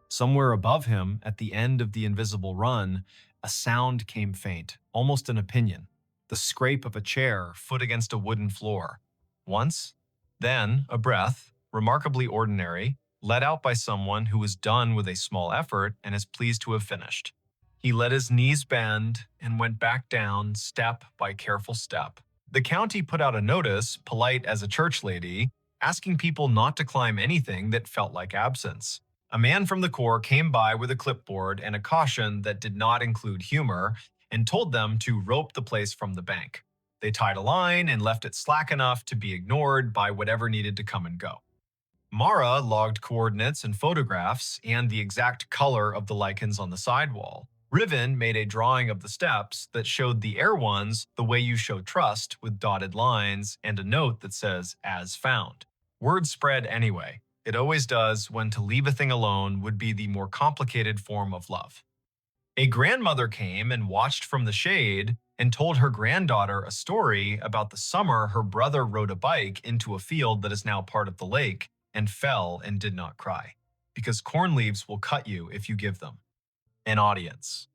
Somewhere above him, at the end of the invisible run, a sound came faint, almost an opinion. The scrape of a chair, foot against a wooden floor. Once, then a breath, remarkably ordinary, let out by someone who was done with a small effort and is pleased to have finished. He let his knees bend and went back down step by careful step. The county put out a notice, polite as a church lady, asking people not to climb anything that felt like absence. A man from the Corps came by with a clipboard and a caution that did not include humor and told them to rope the place from the bank. They tied a line and left it slack enough to be ignored by whatever needed to come and go. Mara logged coordinates and photographs and the exact color of the lichens on the sidewall. Riven made a drawing of the steps that showed the air ones the way you show trust, with dotted lines and a note that says, "As found." Word spread anyway. It always does when to leave a thing alone would be the more complicated form of love. A grandmother came and watched from the shade and told her granddaughter a story about the summer her brother rode a bike into a field that is now part of the lake and fell and did not cry, because corn leaves will cut you if you give them. An audience.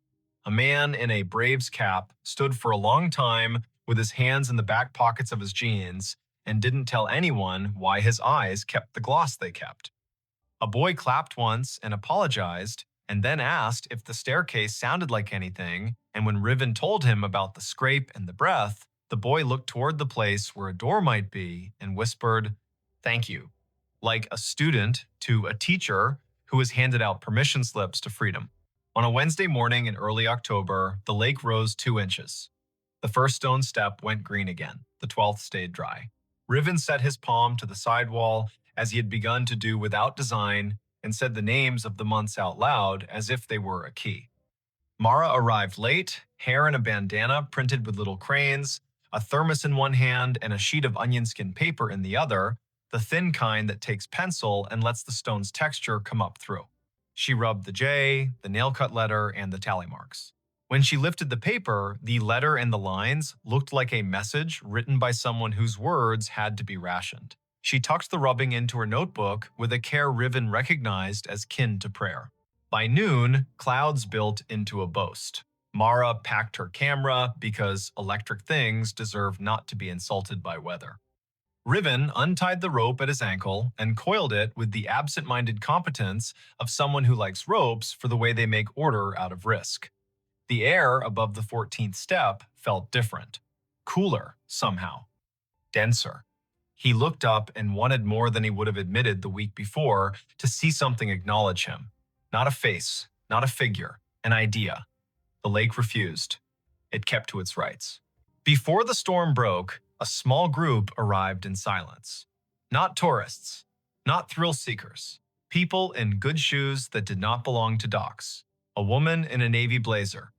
A man in a Braves cap stood for a long time with his hands in the back pockets of his jeans and didn't tell anyone why his eyes kept the gloss they kept. A boy clapped once and apologized, and then asked if the staircase sounded like anything, and when Riven told him about the scrape and the breath, the boy looked toward the place where a door might be and whispered, "Thank you," like a student to a teacher who has handed out permission slips to freedom. On a Wednesday morning in early October, the lake rose 2 inches. The first stone step went green again. The 12th stayed dry. Riven set his palm to the sidewall as he had begun to do without design and said the names of the months out loud as if they were a key. Mara arrived late, hair in a bandana printed with little cranes, a thermos in one hand and a sheet of onion skin paper in the other, the thin kind that takes pencil and lets the stone's texture come up through. She rubbed the J, the nail-cut letter, and the tally marks. When she lifted the paper, the letter and the lines looked like a message written by someone whose words had to be rationed. She tucked the rubbing into her notebook with a care Riven recognized as kin to prayer. By noon, clouds built into a boast. Mara packed her camera because electric things deserve not to be insulted by weather. Riven untied the rope at his ankle and coiled it with the absent-minded competence of someone who likes ropes for the way they make order out of risk. The air above the 14th step felt different, cooler somehow, denser. He looked up and wanted more than he would have admitted the week before to see something acknowledge him. Not a face, not a figure, an idea. The lake refused. It kept to its rights. Before the storm broke, a small group arrived in silence. Not tourists, not thrill seekers, people in good shoes that did not belong to docks. A woman in a navy blazer,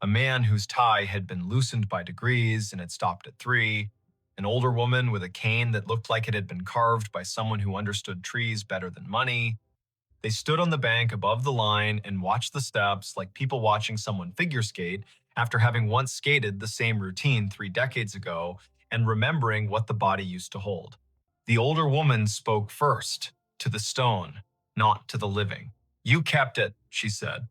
a man whose tie had been loosened by degrees and had stopped at 3, an older woman with a cane that looked like it had been carved by someone who understood trees better than money. They stood on the bank above the line and watched the steps like people watching someone figure skate after having once skated the same routine 3 decades ago and remembering what the body used to hold. The older woman spoke first, to the stone, not to the living. "You kept it," she said.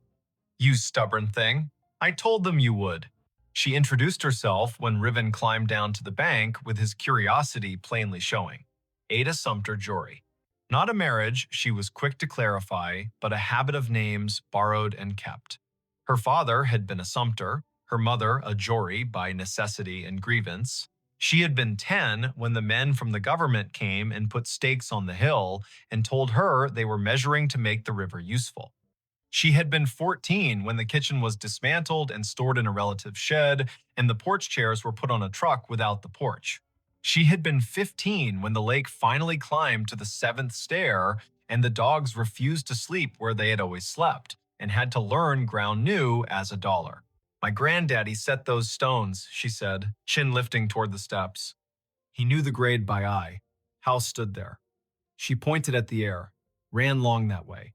"You stubborn thing. I told them you would." She introduced herself when Riven climbed down to the bank with his curiosity plainly showing. Ada Sumter Jory. Not a marriage, she was quick to clarify, but a habit of names borrowed and kept. Her father had been a Sumter, her mother a Jory by necessity and grievance. She had been 10 when the men from the government came and put stakes on the hill and told her they were measuring to make the river useful. She had been 14 when the kitchen was dismantled and stored in a relative's shed, and the porch chairs were put on a truck without the porch. She had been 15 when the lake finally climbed to the 7th stair, and the dogs refused to sleep where they had always slept, and had to learn ground new as a dollar. "My granddaddy set those stones," she said, chin lifting toward the steps. He knew the grade by eye. House stood there. She pointed at the air, ran long that way.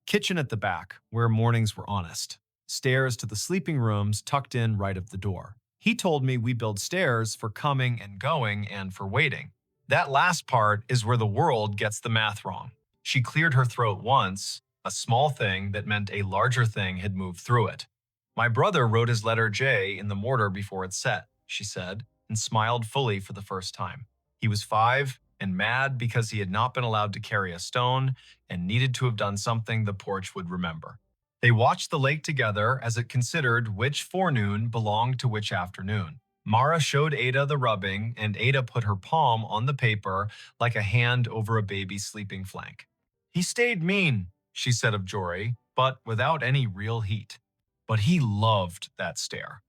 Kitchen at the back, where mornings were honest. Stairs to the sleeping rooms tucked in right of the door. He told me we build stairs for coming and going and for waiting. That last part is where the world gets the math wrong. She cleared her throat once, a small thing that meant a larger thing had moved through it. "My brother wrote his letter J in the mortar before it set," she said, and smiled fully for the first time. He was 5 and mad because he had not been allowed to carry a stone and needed to have done something the porch would remember. They watched the lake together as it considered which forenoon belonged to which afternoon. Mara showed Ada the rubbing, and Ada put her palm on the paper like a hand over a baby's sleeping flank. "He stayed mean," she said of Jory, but without any real heat. But he loved that stare.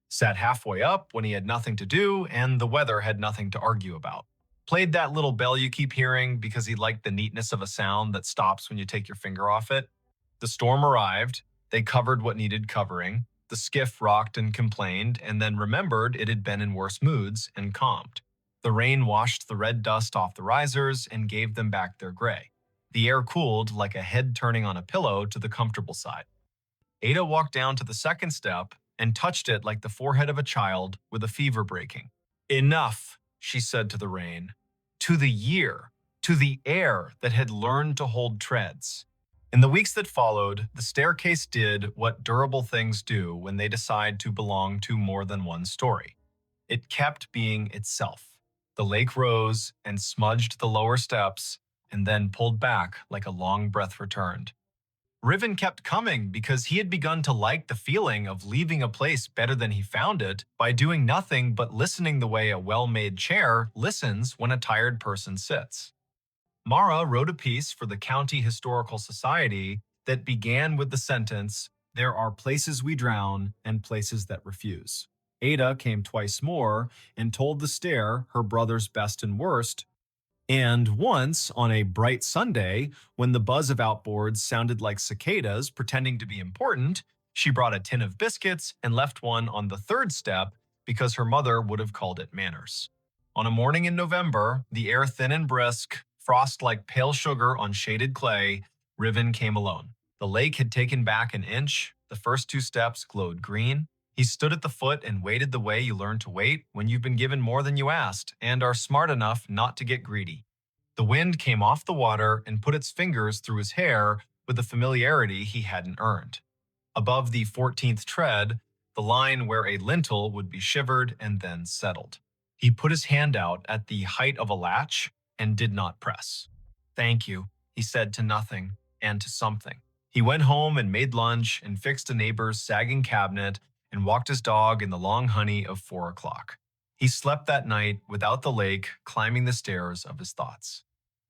Sat halfway up when he had nothing to do and the weather had nothing to argue about. Played that little bell you keep hearing because he liked the neatness of a sound that stops when you take your finger off it. The storm arrived, they covered what needed covering, the skiff rocked and complained, and then remembered it had been in worse moods and calmed. The rain washed the red dust off the risers and gave them back their gray. The air cooled like a head turning on a pillow to the comfortable side. Ada walked down to the second step and touched it like the forehead of a child with a fever breaking. "Enough," she said to the rain, to the year, to the air that had learned to hold treads. In the weeks that followed, the staircase did what durable things do when they decide to belong to more than one story. It kept being itself. The lake rose and smudged the lower steps and then pulled back like a long breath returned. Riven kept coming because he had begun to like the feeling of leaving a place better than he found it by doing nothing but listening the way a well-made chair listens when a tired person sits. Mara wrote a piece for the County Historical Society that began with the sentence, "There are places we drown and places that refuse." Ada came twice more and told the stair her brother's best and worst. And once, on a bright Sunday, when the buzz of outboards sounded like cicadas pretending to be important, she brought a tin of biscuits and left one on the 3rd step because her mother would have called it manners. On a morning in November, the air thin and brisk, frost like pale sugar on shaded clay, Riven came alone. The lake had taken back an inch, the first 2 steps glowed green. He stood at the foot and waited the way you learn to wait when you've been given more than you asked and are smart enough not to get greedy. The wind came off the water and put its fingers through his hair with a familiarity he hadn't earned. Above the 14th tread, the line where a lintel would be shivered and then settled. He put his hand out at the height of a latch and did not press. "Thank you," he said to nothing and to something. He went home and made lunch and fixed a neighbor's sagging cabinet and walked his dog in the long honey of 4 o'clock. He slept that night without the lake climbing the stairs of his thoughts.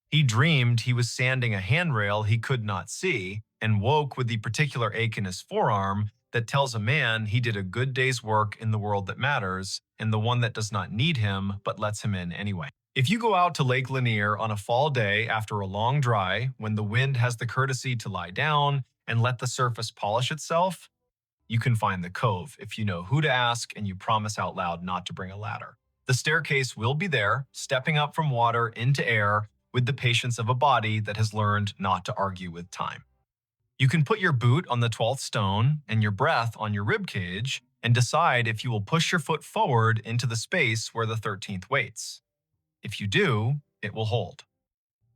He dreamed he was sanding a handrail he could not see and woke with the particular ache in his forearm that tells a man he did a good day's work in the world that matters and the one that does not need him but lets him in anyway. If you go out to Lake Lanier on a fall day after a long dry, when the wind has the courtesy to lie down and let the surface polish itself, you can find the cove if you know who to ask and you promise out loud not to bring a ladder. The staircase will be there, stepping up from water into air with the patience of a body that has learned not to argue with time. You can put your boot on the 12th stone and your breath on your rib cage, and decide if you will push your foot forward into the space where the 13th waits. If you do, it will hold.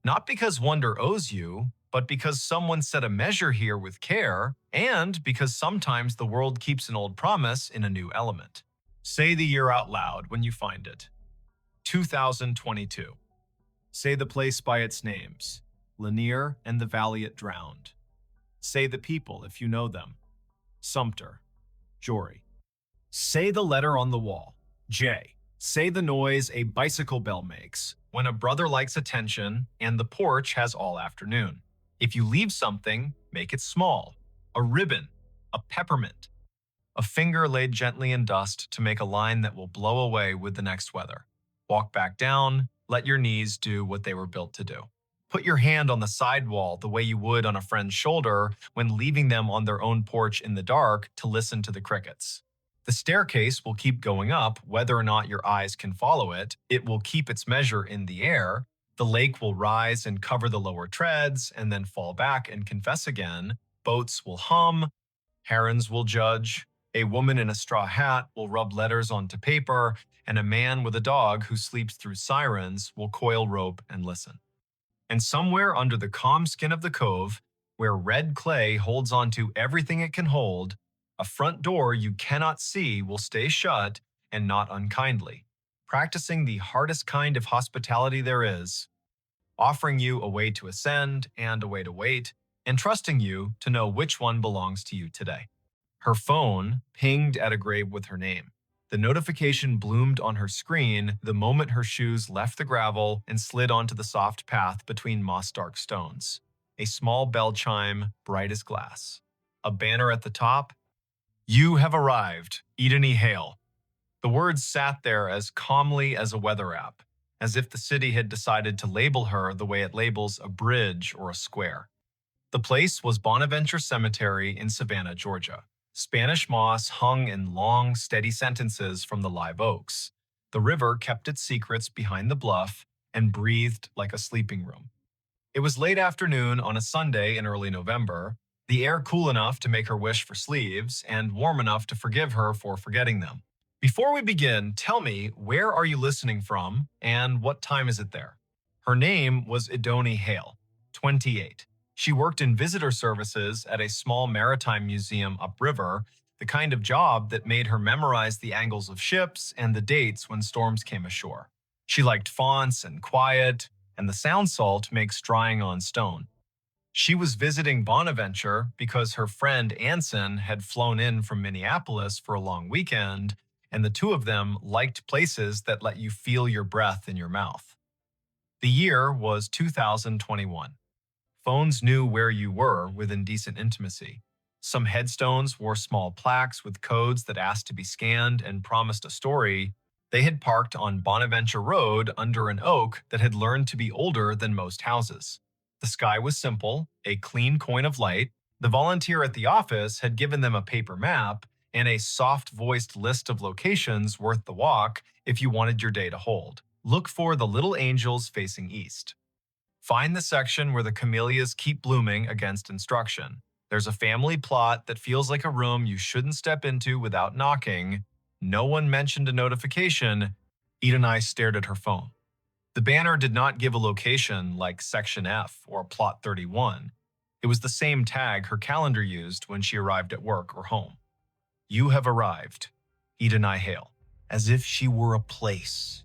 Not because wonder owes you, but because someone set a measure here with care, and because sometimes the world keeps an old promise in a new element. Say the year out loud when you find it. 2022. Say the place by its names. Lanier and the valley it drowned. Say the people if you know them. Sumter. Jory. Say the letter on the wall. J. Say the noise a bicycle bell makes when a brother likes attention and the porch has all afternoon. If you leave something, make it small. A ribbon, a peppermint, a finger laid gently in dust to make a line that will blow away with the next weather. Walk back down, let your knees do what they were built to do. Put your hand on the sidewall the way you would on a friend's shoulder when leaving them on their own porch in the dark to listen to the crickets. The staircase will keep going up whether or not your eyes can follow it. It will keep its measure in the air. The lake will rise and cover the lower treads and then fall back and confess again. Boats will hum. Herons will judge. A woman in a straw hat will rub letters onto paper, and a man with a dog who sleeps through sirens will coil rope and listen. And somewhere under the calm skin of the cove, where red clay holds onto everything it can hold, a front door you cannot see will stay shut and not unkindly, practicing the hardest kind of hospitality there is, offering you a way to ascend and a way to wait, and trusting you to know which one belongs to you today. Her phone pinged at a grave with her name. The notification bloomed on her screen the moment her shoes left the gravel and slid onto the soft path between moss-dark stones. A small bell chime, bright as glass. A banner at the top. You have arrived, Eden E. Hale. The words sat there as calmly as a weather app, as if the city had decided to label her the way it labels a bridge or a square. The place was Bonaventure Cemetery in Savannah, Georgia. Spanish moss hung in long, steady sentences from the live oaks. The river kept its secrets behind the bluff and breathed like a sleeping room. It was late afternoon on a Sunday in early November, the air cool enough to make her wish for sleeves and warm enough to forgive her for forgetting them. Before we begin, tell me, where are you listening from and what time is it there? Her name was Idoni Hale, 28. She worked in visitor services at a small maritime museum upriver, the kind of job that made her memorize the angles of ships and the dates when storms came ashore. She liked fonts and quiet, and the sound salt makes drying on stone. She was visiting Bonaventure because her friend Anson had flown in from Minneapolis for a long weekend, and the two of them liked places that let you feel your breath in your mouth. The year was 2021. Phones knew where you were with indecent intimacy. Some headstones wore small plaques with codes that asked to be scanned and promised a story. They had parked on Bonaventure Road under an oak that had learned to be older than most houses. The sky was simple, a clean coin of light. The volunteer at the office had given them a paper map and a soft-voiced list of locations worth the walk if you wanted your day to hold. Look for the little angels facing east. Find the section where the camellias keep blooming against instruction. There's a family plot that feels like a room you shouldn't step into without knocking. No one mentioned a notification. Eden stared at her phone. The banner did not give a location like Section F or Plot 31. It was the same tag her calendar used when she arrived at work or home. You have arrived, Eden Hale. As if she were a place.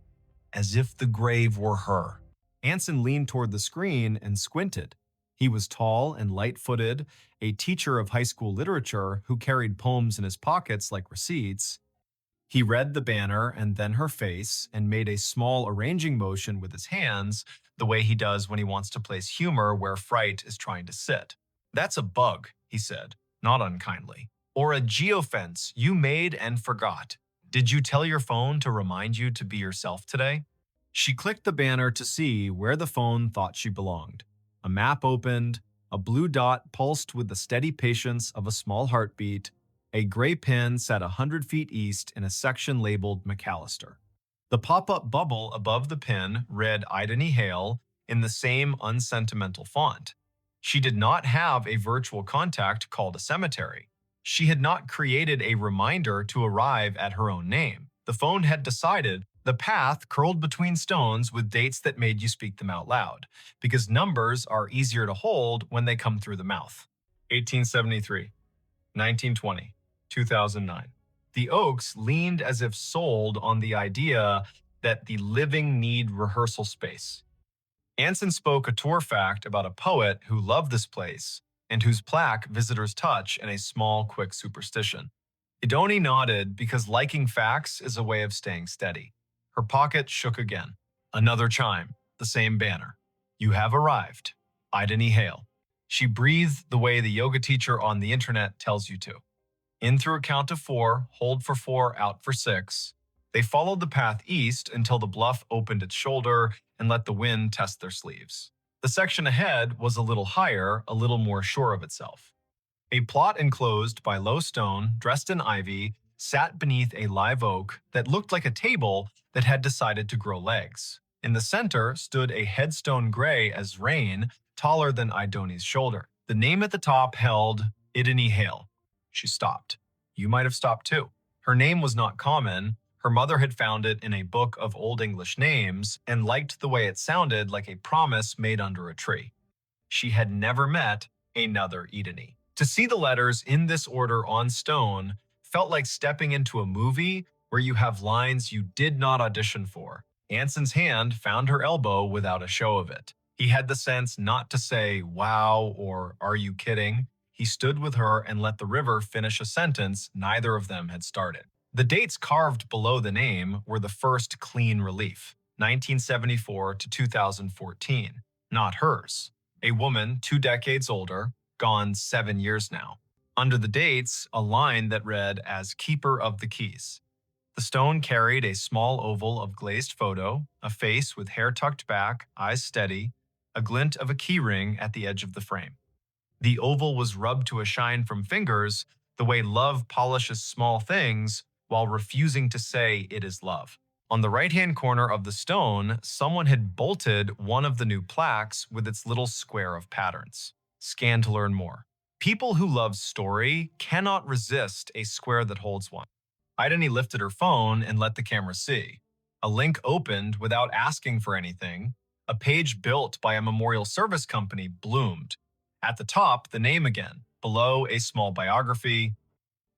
As if the grave were her. Anson leaned toward the screen and squinted. He was tall and light-footed, a teacher of high school literature who carried poems in his pockets like receipts. He read the banner and then her face and made a small arranging motion with his hands, the way he does when he wants to place humor where fright is trying to sit. That's a bug, he said, not unkindly. Or a geofence you made and forgot. Did you tell your phone to remind you to be yourself today? She clicked the banner to see where the phone thought she belonged. A map opened, a blue dot pulsed with the steady patience of a small heartbeat. A gray pin sat 100 feet east in a section labeled McAllister. The pop-up bubble above the pin read Eden Hale in the same unsentimental font. She did not have a virtual contact called a cemetery. She had not created a reminder to arrive at her own name. The phone had decided the path curled between stones with dates that made you speak them out loud, because numbers are easier to hold when they come through the mouth. 1873, 1920, 2009. The Oaks leaned as if sold on the idea that the living need rehearsal space. Anson spoke a tour fact about a poet who loved this place and whose plaque visitors touch in a small, quick superstition. Idoni nodded because liking facts is a way of staying steady. Her pocket shook again. Another chime, the same banner. You have arrived. Idoni Hale. She breathed the way the yoga teacher on the internet tells you to. In through a count of 4, hold for 4, out for 6. They followed the path east until the bluff opened its shoulder and let the wind test their sleeves. The section ahead was a little higher, a little more sure of itself. A plot enclosed by low stone, dressed in ivy, sat beneath a live oak that looked like a table that had decided to grow legs. In the center stood a headstone gray as rain, taller than Idoni's shoulder. The name at the top held Idoni Hale. She stopped. You might have stopped too. Her name was not common. Her mother had found it in a book of Old English names and liked the way it sounded like a promise made under a tree. She had never met another Idoni. To see the letters in this order on stone felt like stepping into a movie where you have lines you did not audition for. Anson's hand found her elbow without a show of it. He had the sense not to say, wow, or are you kidding? He stood with her and let the river finish a sentence neither of them had started. The dates carved below the name were the first clean relief, 1974 to 2014, not hers. A woman 2 decades older, gone 7 years now. Under the dates, a line that read as Keeper of the Keys. The stone carried a small oval of glazed photo, a face with hair tucked back, eyes steady, a glint of a key ring at the edge of the frame. The oval was rubbed to a shine from fingers, the way love polishes small things while refusing to say it is love. On the right-hand corner of the stone, someone had bolted one of the new plaques with its little square of patterns. Scan to learn more. People who love story cannot resist a square that holds one. Idoni lifted her phone and let the camera see. A link opened without asking for anything. A page built by a memorial service company bloomed. At the top, the name again. Below, a small biography.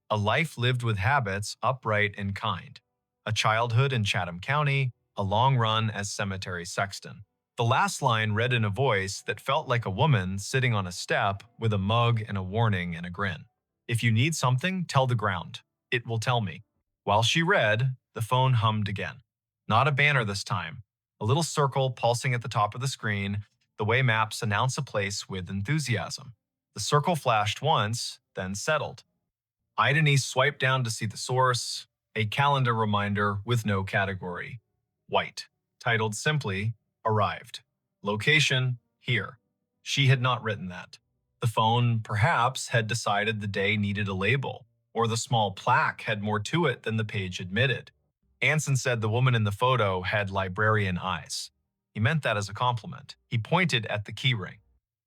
A life lived with habits, upright and kind. A childhood in Chatham County. A long run as cemetery sexton. The last line read in a voice that felt like a woman sitting on a step with a mug and a warning and a grin. If you need something, tell the ground. It will tell me. While she read, the phone hummed again. Not a banner this time. A little circle pulsing at the top of the screen, the way maps announce a place with enthusiasm. The circle flashed once, then settled. Idoni swiped down to see the source, a calendar reminder with no category. White, titled simply, Arrived. Location, here. She had not written that. The phone, perhaps, had decided the day needed a label, or the small plaque had more to it than the page admitted. Anson said the woman in the photo had librarian eyes. He meant that as a compliment. He pointed at the key ring.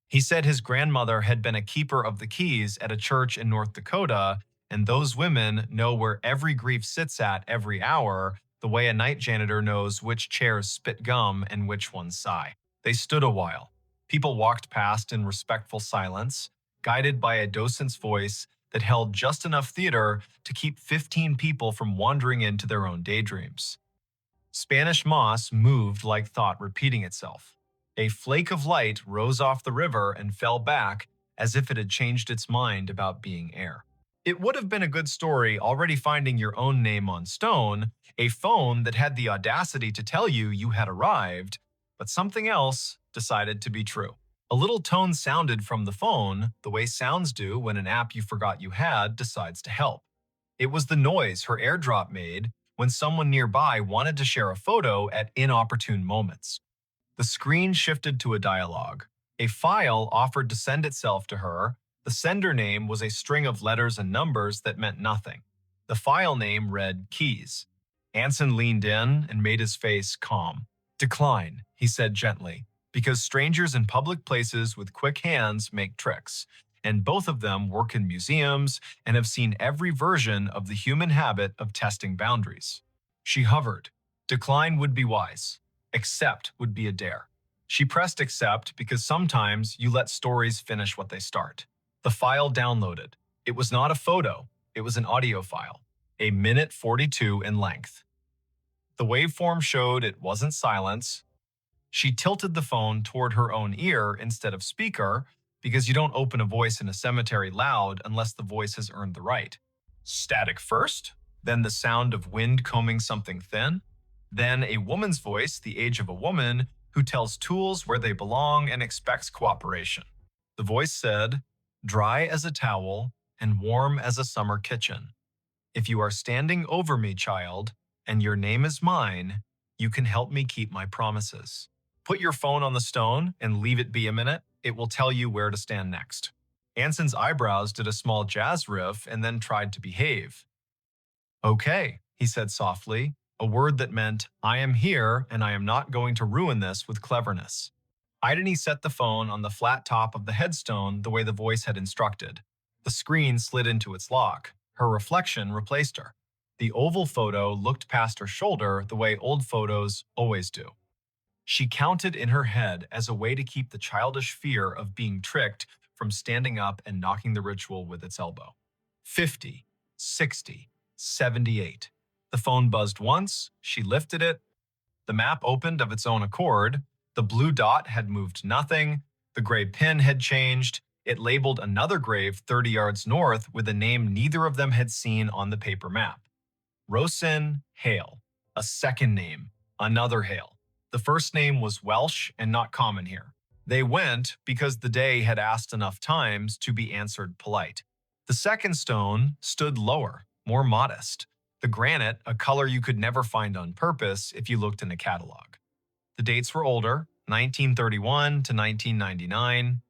He said his grandmother had been a keeper of the keys at a church in North Dakota, and those women know where every grief sits at every hour, the way a night janitor knows which chairs spit gum and which ones sigh. They stood a while. People walked past in respectful silence, guided by a docent's voice that held just enough theater to keep 15 people from wandering into their own daydreams. Spanish moss moved like thought repeating itself. A flake of light rose off the river and fell back as if it had changed its mind about being air. It would have been a good story already finding your own name on stone, a phone that had the audacity to tell you you had arrived, but something else decided to be true. A little tone sounded from the phone, the way sounds do when an app you forgot you had decides to help. It was the noise her AirDrop made when someone nearby wanted to share a photo at inopportune moments. The screen shifted to a dialogue. A file offered to send itself to her. The sender name was a string of letters and numbers that meant nothing. The file name read Keys. Anson leaned in and made his face calm. Decline, he said gently, because strangers in public places with quick hands make tricks, and both of them work in museums and have seen every version of the human habit of testing boundaries. She hovered. Decline would be wise. Accept would be a dare. She pressed accept because sometimes you let stories finish what they start. The file downloaded. It was not a photo, it was an audio file, a minute 42 in length. The waveform showed it wasn't silence. She tilted the phone toward her own ear instead of speaker because you don't open a voice in a cemetery loud unless the voice has earned the right. Static first, then the sound of wind combing something thin, then a woman's voice, the age of a woman, who tells tools where they belong and expects cooperation. The voice said, "Dry as a towel and warm as a summer kitchen. If you are standing over me, child, and your name is mine, you can help me keep my promises. Put your phone on the stone and leave it be a minute. It will tell you where to stand next." Anson's eyebrows did a small jazz riff and then tried to behave. "Okay," he said softly, a word that meant, "I am here and I am not going to ruin this with cleverness." Idony set the phone on the flat top of the headstone the way the voice had instructed. The screen slid into its lock. Her reflection replaced her. The oval photo looked past her shoulder the way old photos always do. She counted in her head as a way to keep the childish fear of being tricked from standing up and knocking the ritual with its elbow. 50, 60, 78. The phone buzzed once, she lifted it. The map opened of its own accord. The blue dot had moved nothing. The gray pin had changed. It labeled another grave 30 yards north with a name neither of them had seen on the paper map. Rosin Hale. A second name. Another Hale. The first name was Welsh and not common here. They went because the day had asked enough times to be answered polite. The second stone stood lower, more modest. The granite, a color you could never find on purpose if you looked in a catalog. The dates were older, 1931 to 1999.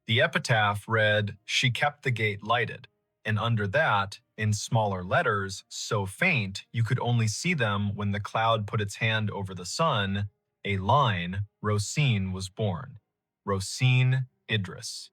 The epitaph read, "She kept the gate lighted," and under that, in smaller letters, so faint you could only see them when the cloud put its hand over the sun, a line, Rosine was born. Rosine Idris.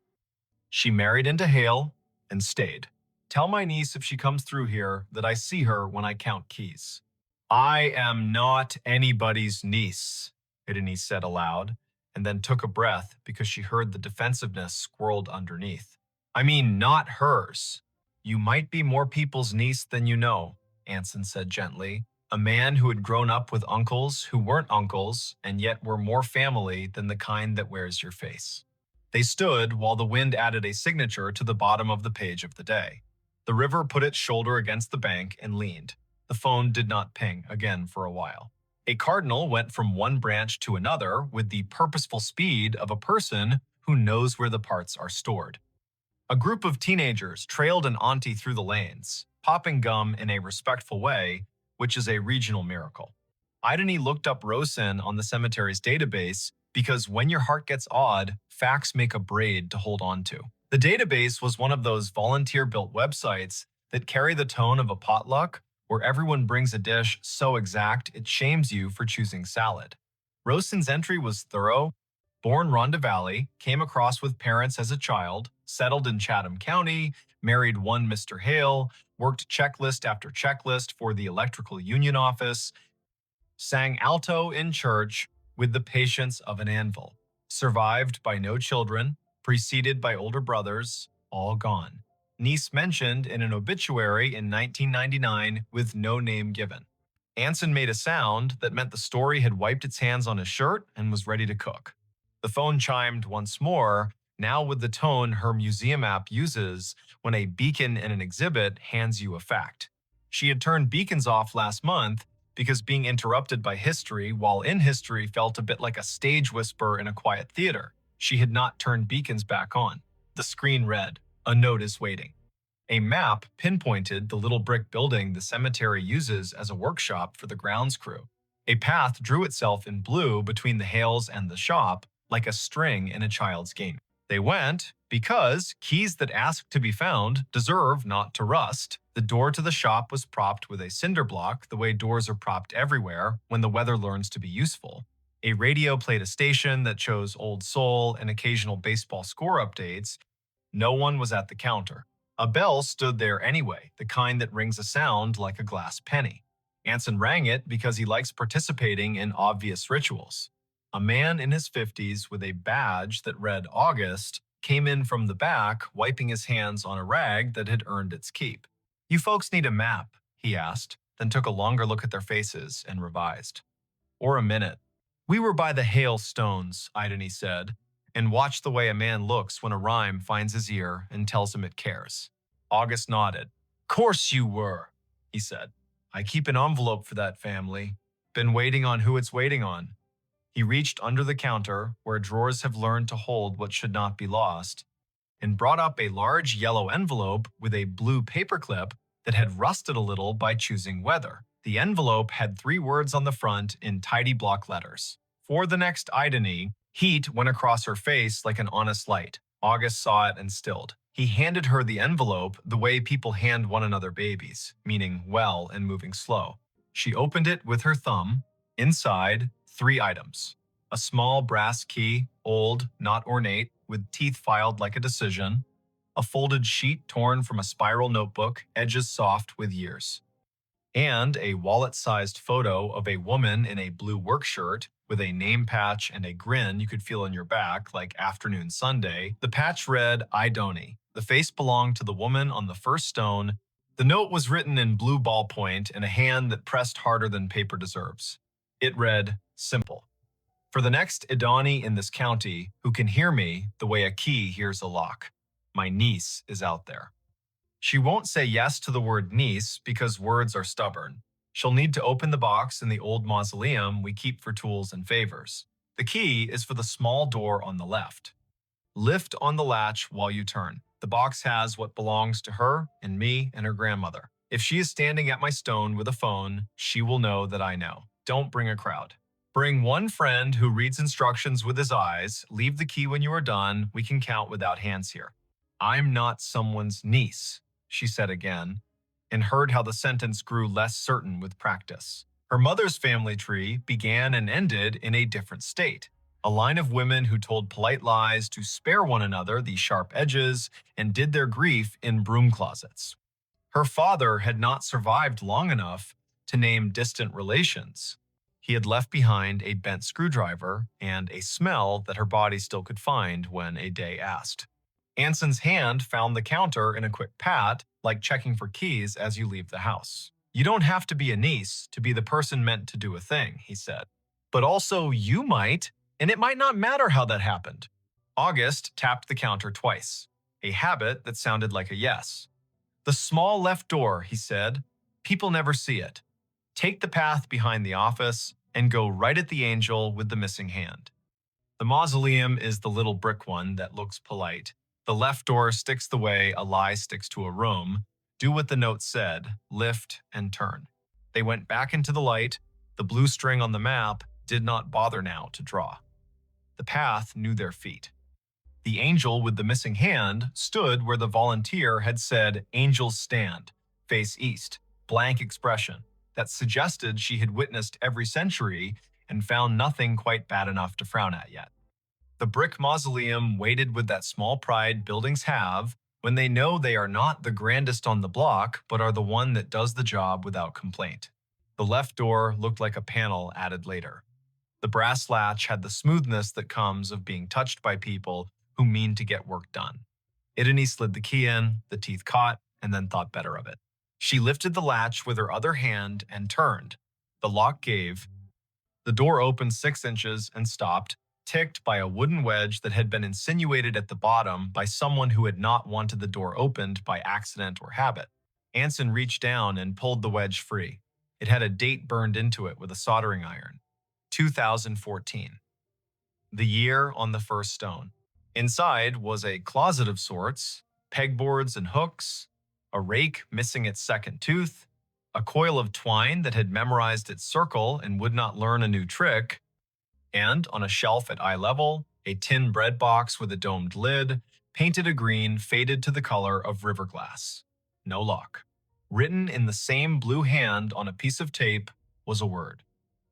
She married into Hale and stayed. Tell my niece if she comes through here that I see her when I count keys. "I am not anybody's niece," Idony said aloud, and then took a breath because she heard the defensiveness squirreled underneath. "I mean, not hers. You might be more people's niece than you know," Anson said gently, a man who had grown up with uncles who weren't uncles and yet were more family than the kind that wears your face. They stood while the wind added a signature to the bottom of the page of the day. The river put its shoulder against the bank and leaned. The phone did not ping again for a while. A cardinal went from one branch to another with the purposeful speed of a person who knows where the parts are stored. A group of teenagers trailed an auntie through the lanes, popping gum in a respectful way, which is a regional miracle. Idony looked up Rosin on the cemetery's database because when your heart gets odd, facts make a braid to hold on to. The database was one of those volunteer-built websites that carry the tone of a potluck where everyone brings a dish so exact it shames you for choosing salad. Rosin's entry was thorough. Born Rhonda Valley, came across with parents as a child, settled in Chatham County, married one Mr. Hale, worked checklist after checklist for the electrical union office, sang alto in church with the patience of an anvil, survived by no children, preceded by older brothers, all gone. Niece mentioned in an obituary in 1999 with no name given. Anson made a sound that meant the story had wiped its hands on his shirt and was ready to cook. The phone chimed once more, now with the tone her museum app uses when a beacon in an exhibit hands you a fact. She had turned beacons off last month because being interrupted by history while in history felt a bit like a stage whisper in a quiet theater. She had not turned beacons back on. The screen read, "A note is waiting." A map pinpointed the little brick building the cemetery uses as a workshop for the grounds crew. A path drew itself in blue between the Hales and the shop, like a string in a child's game. They went because keys that ask to be found deserve not to rust. The door to the shop was propped with a cinder block the way doors are propped everywhere when the weather learns to be useful. A radio played a station that chose old soul and occasional baseball score updates. No one was at the counter. A bell stood there anyway, the kind that rings a sound like a glass penny. Anson rang it because he likes participating in obvious rituals. A man in his 50s with a badge that read August came in from the back, wiping his hands on a rag that had earned its keep. "You folks need a map?" he asked, then took a longer look at their faces and revised. "Or a minute." "We were by the hailstones," Idony said, and watched the way a man looks when a rhyme finds his ear and tells him it cares. August nodded. "Course you were," he said. "I keep an envelope for that family. Been waiting on who it's waiting on." He reached under the counter, where drawers have learned to hold what should not be lost, and brought up a large yellow envelope with a blue paperclip that had rusted a little by choosing weather. The envelope had 3 words on the front in tidy block letters. For the next Idony, heat went across her face like an honest light. August saw it and stilled. He handed her the envelope the way people hand one another babies, meaning well and moving slow. She opened it with her thumb. Inside, 3 items. A small brass key, old, not ornate, with teeth filed like a decision. A folded sheet torn from a spiral notebook, edges soft with years. And a wallet-sized photo of a woman in a blue work shirt with a name patch and a grin you could feel on your back like afternoon Sunday. The patch read, "Idony." The face belonged to the woman on the first stone. The note was written in blue ballpoint in a hand that pressed harder than paper deserves. It read, simple. "For the next Idony in this county who can hear me the way a key hears a lock, my niece is out there. She won't say yes to the word niece because words are stubborn. She'll need to open the box in the old mausoleum we keep for tools and favors. The key is for the small door on the left. Lift on the latch while you turn. The box has what belongs to her and me and her grandmother. If she is standing at my stone with a phone, she will know that I know. Don't bring a crowd. Bring one friend who reads instructions with his eyes. Leave the key when you are done. We can count without hands here." "I'm not someone's niece," she said again, and heard how the sentence grew less certain with practice. Her mother's family tree began and ended in a different state. A line of women who told polite lies to spare one another the sharp edges and did their grief in broom closets. Her father had not survived long enough to name distant relations. He had left behind a bent screwdriver and a smell that her body still could find when a day asked. Anson's hand found the counter in a quick pat, like checking for keys as you leave the house. "You don't have to be a niece to be the person meant to do a thing," he said. "But also you might, and it might not matter how that happened." August tapped the counter twice, a habit that sounded like a yes. "The small left door," he said. "People never see it. Take the path behind the office and go right at the angel with the missing hand. The mausoleum is the little brick one that looks polite. The left door sticks the way a lie sticks to a room. Do what the note said, lift and turn." They went back into the light. The blue string on the map did not bother now to draw. The path knew their feet. The angel with the missing hand stood where the volunteer had said, "Angels stand, face east," blank expression that suggested she had witnessed every century and found nothing quite bad enough to frown at yet. The brick mausoleum waited with that small pride buildings have when they know they are not the grandest on the block, but are the one that does the job without complaint. The left door looked like a panel added later. The brass latch had the smoothness that comes of being touched by people who mean to get work done. Idony slid the key in, the teeth caught, and then thought better of it. She lifted the latch with her other hand and turned. The lock gave. The door opened 6 inches and stopped, ticked by a wooden wedge that had been insinuated at the bottom by someone who had not wanted the door opened by accident or habit. Anson reached down and pulled the wedge free. It had a date burned into it with a soldering iron. 2014. The year on the first stone. Inside was a closet of sorts, pegboards and hooks, a rake missing its second tooth, a coil of twine that had memorized its circle and would not learn a new trick, and on a shelf at eye level, a tin bread box with a domed lid, painted a green faded to the color of river glass. No lock. Written in the same blue hand on a piece of tape was a word.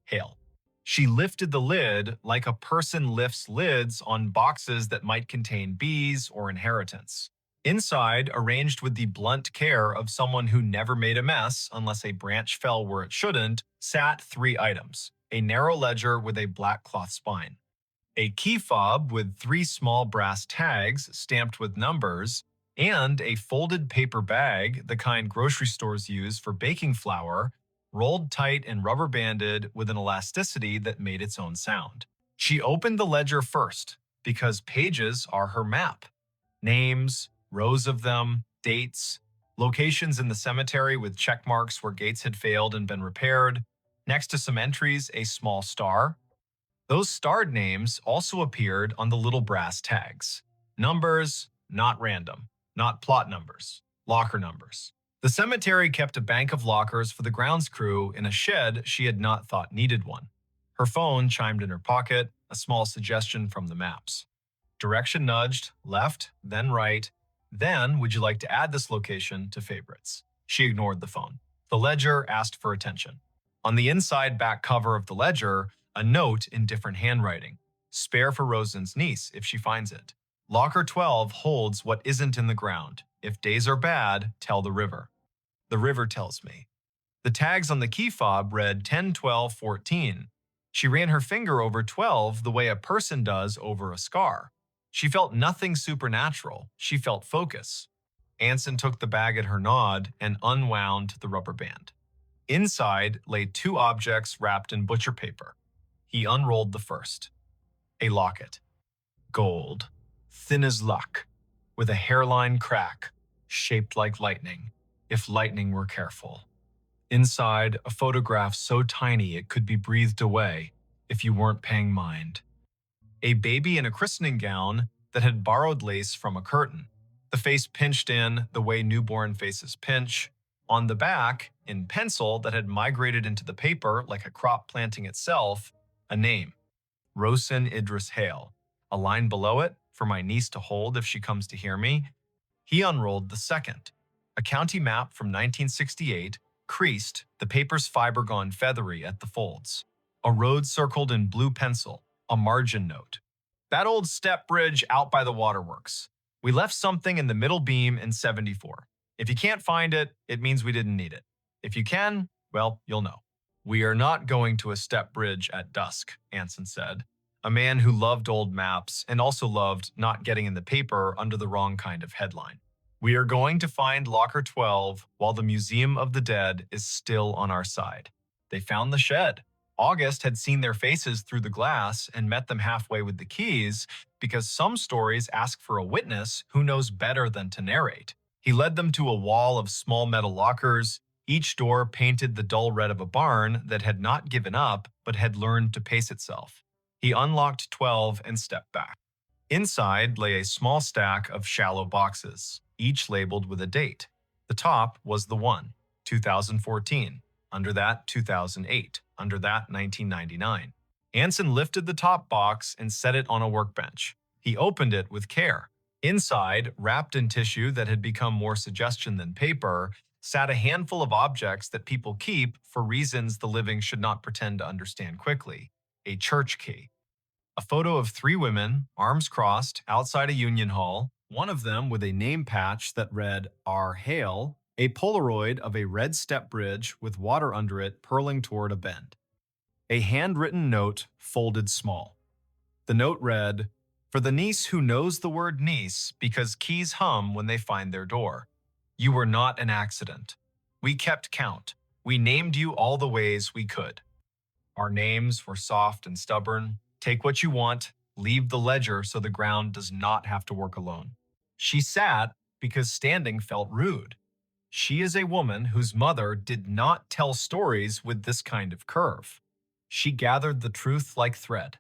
Hail. She lifted the lid like a person lifts lids on boxes that might contain bees or inheritance. Inside, arranged with the blunt care of someone who never made a mess unless a branch fell where it shouldn't, sat three items: a narrow ledger with a black cloth spine, a key fob with three small brass tags stamped with numbers, and a folded paper bag, the kind grocery stores use for baking flour, rolled tight and rubber banded with an elasticity that made its own sound. She opened the ledger first because pages are her map. Names, rows of them, dates, locations in the cemetery with check marks where gates had failed and been repaired. Next to some entries, a small star. Those starred names also appeared on the little brass tags. Numbers, not random, not plot numbers, locker numbers. The cemetery kept a bank of lockers for the grounds crew in a shed she had not thought needed one. Her phone chimed in her pocket, a small suggestion from the maps. Direction nudged, left, then right. Then, would you like to add this location to favorites? She ignored the phone. The ledger asked for attention. On the inside back cover of the ledger, a note in different handwriting. Spare for Rosen's niece if she finds it. Locker 12 holds what isn't in the ground. If days are bad, tell the river. The river tells me. The tags on the key fob read 10, 12, 14. She ran her finger over 12 the way a person does over a scar. She felt nothing supernatural. She felt focus. Anson took the bag at her nod and unwound the rubber band. Inside lay two objects wrapped in butcher paper. He unrolled the first. A locket. Gold. Thin as luck. With a hairline crack. Shaped like lightning. If lightning were careful. Inside, a photograph so tiny it could be breathed away if you weren't paying mind. A baby in a christening gown that had borrowed lace from a curtain. The face pinched in the way newborn faces pinch. On the back, in pencil that had migrated into the paper like a crop planting itself, a name. Rosen Idris Hale. A line below it, for my niece to hold if she comes to hear me. He unrolled the second. A county map from 1968, creased, the paper's fiber gone feathery at the folds. A road circled in blue pencil. A margin note. That old step bridge out by the waterworks. We left something in the middle beam in 74. If you can't find it, it means we didn't need it. If you can, well, you'll know. We are not going to a step bridge at dusk, Anson said. A man who loved old maps and also loved not getting in the paper under the wrong kind of headline. We are going to find Locker 12 while the Museum of the Dead is still on our side. They found the shed. August had seen their faces through the glass and met them halfway with the keys because some stories ask for a witness who knows better than to narrate. He led them to a wall of small metal lockers, each door painted the dull red of a barn that had not given up but had learned to pace itself. He unlocked 12 and stepped back. Inside lay a small stack of shallow boxes, each labeled with a date. The top was the one, 2014. Under that, 2008. Under that, 1999. Anson lifted the top box and set it on a workbench. He opened it with care. Inside, wrapped in tissue that had become more suggestion than paper, sat a handful of objects that people keep for reasons the living should not pretend to understand quickly. A church key. A photo of three women, arms crossed, outside a union hall, one of them with a name patch that read R. Hale, a Polaroid of a red step bridge with water under it purling toward a bend. A handwritten note folded small. The note read, "For the niece who knows the word niece because keys hum when they find their door. You were not an accident. We kept count. We named you all the ways we could. Our names were soft and stubborn. Take what you want, leave the ledger so the ground does not have to work alone." She sat because standing felt rude. She is a woman whose mother did not tell stories with this kind of curve. She gathered the truth like thread.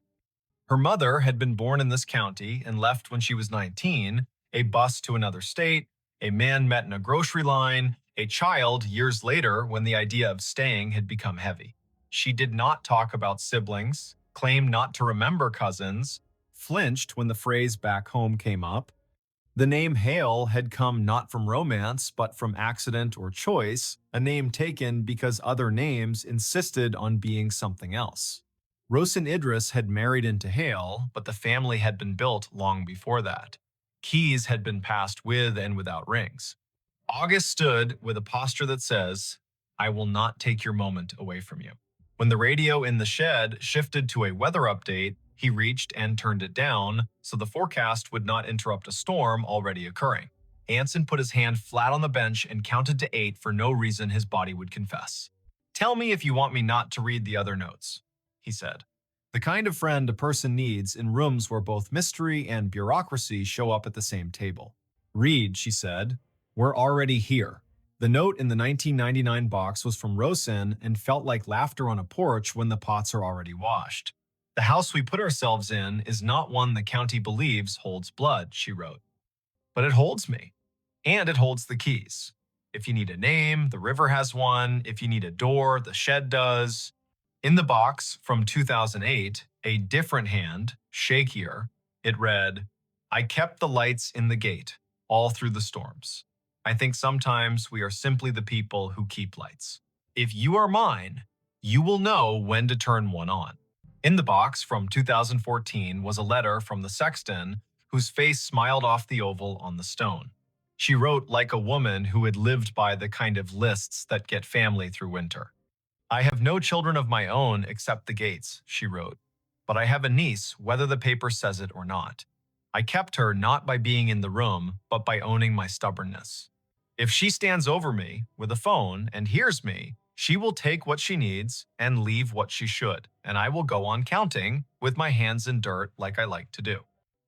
Her mother had been born in this county and left when she was 19, a bus to another state, a man met in a grocery line, a child years later when the idea of staying had become heavy. She did not talk about siblings, claimed not to remember cousins, flinched when the phrase back home came up. The name Hale had come not from romance, but from accident or choice, a name taken because other names insisted on being something else. Rosen Idris had married into Hale, but the family had been built long before that. Keys had been passed with and without rings. August stood with a posture that says, I will not take your moment away from you. When the radio in the shed shifted to a weather update, he reached and turned it down so the forecast would not interrupt a storm already occurring. Anson put his hand flat on the bench and counted to 8 for no reason his body would confess. Tell me if you want me not to read the other notes, he said. The kind of friend a person needs in rooms where both mystery and bureaucracy show up at the same table. Read, she said. We're already here. The note in the 1999 box was from Rosen and felt like laughter on a porch when the pots are already washed. The house we put ourselves in is not one the county believes holds blood, she wrote. But it holds me. And it holds the keys. If you need a name, the river has one. If you need a door, the shed does. In the box from 2008, a different hand, shakier, it read, I kept the lights in the gate, all through the storms. I think sometimes we are simply the people who keep lights. If you are mine, you will know when to turn one on. In the box from 2014 was a letter from the sexton whose face smiled off the oval on the stone. She wrote like a woman who had lived by the kind of lists that get family through winter. I have no children of my own except the Gates, she wrote, but I have a niece whether the paper says it or not. I kept her not by being in the room, but by owning my stubbornness. If she stands over me with a phone and hears me, she will take what she needs and leave what she should, and I will go on counting with my hands in dirt like I like to do.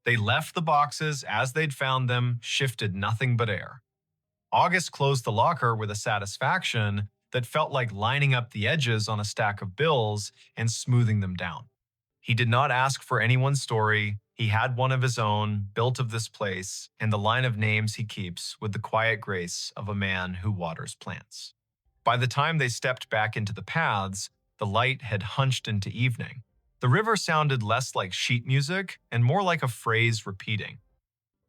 They left the boxes as they'd found them, shifted nothing but air. August closed the locker with a satisfaction that felt like lining up the edges on a stack of bills and smoothing them down. He did not ask for anyone's story. He had one of his own, built of this place, and the line of names he keeps with the quiet grace of a man who waters plants. By the time they stepped back into the paths, the light had hunched into evening. The river sounded less like sheet music and more like a phrase repeating.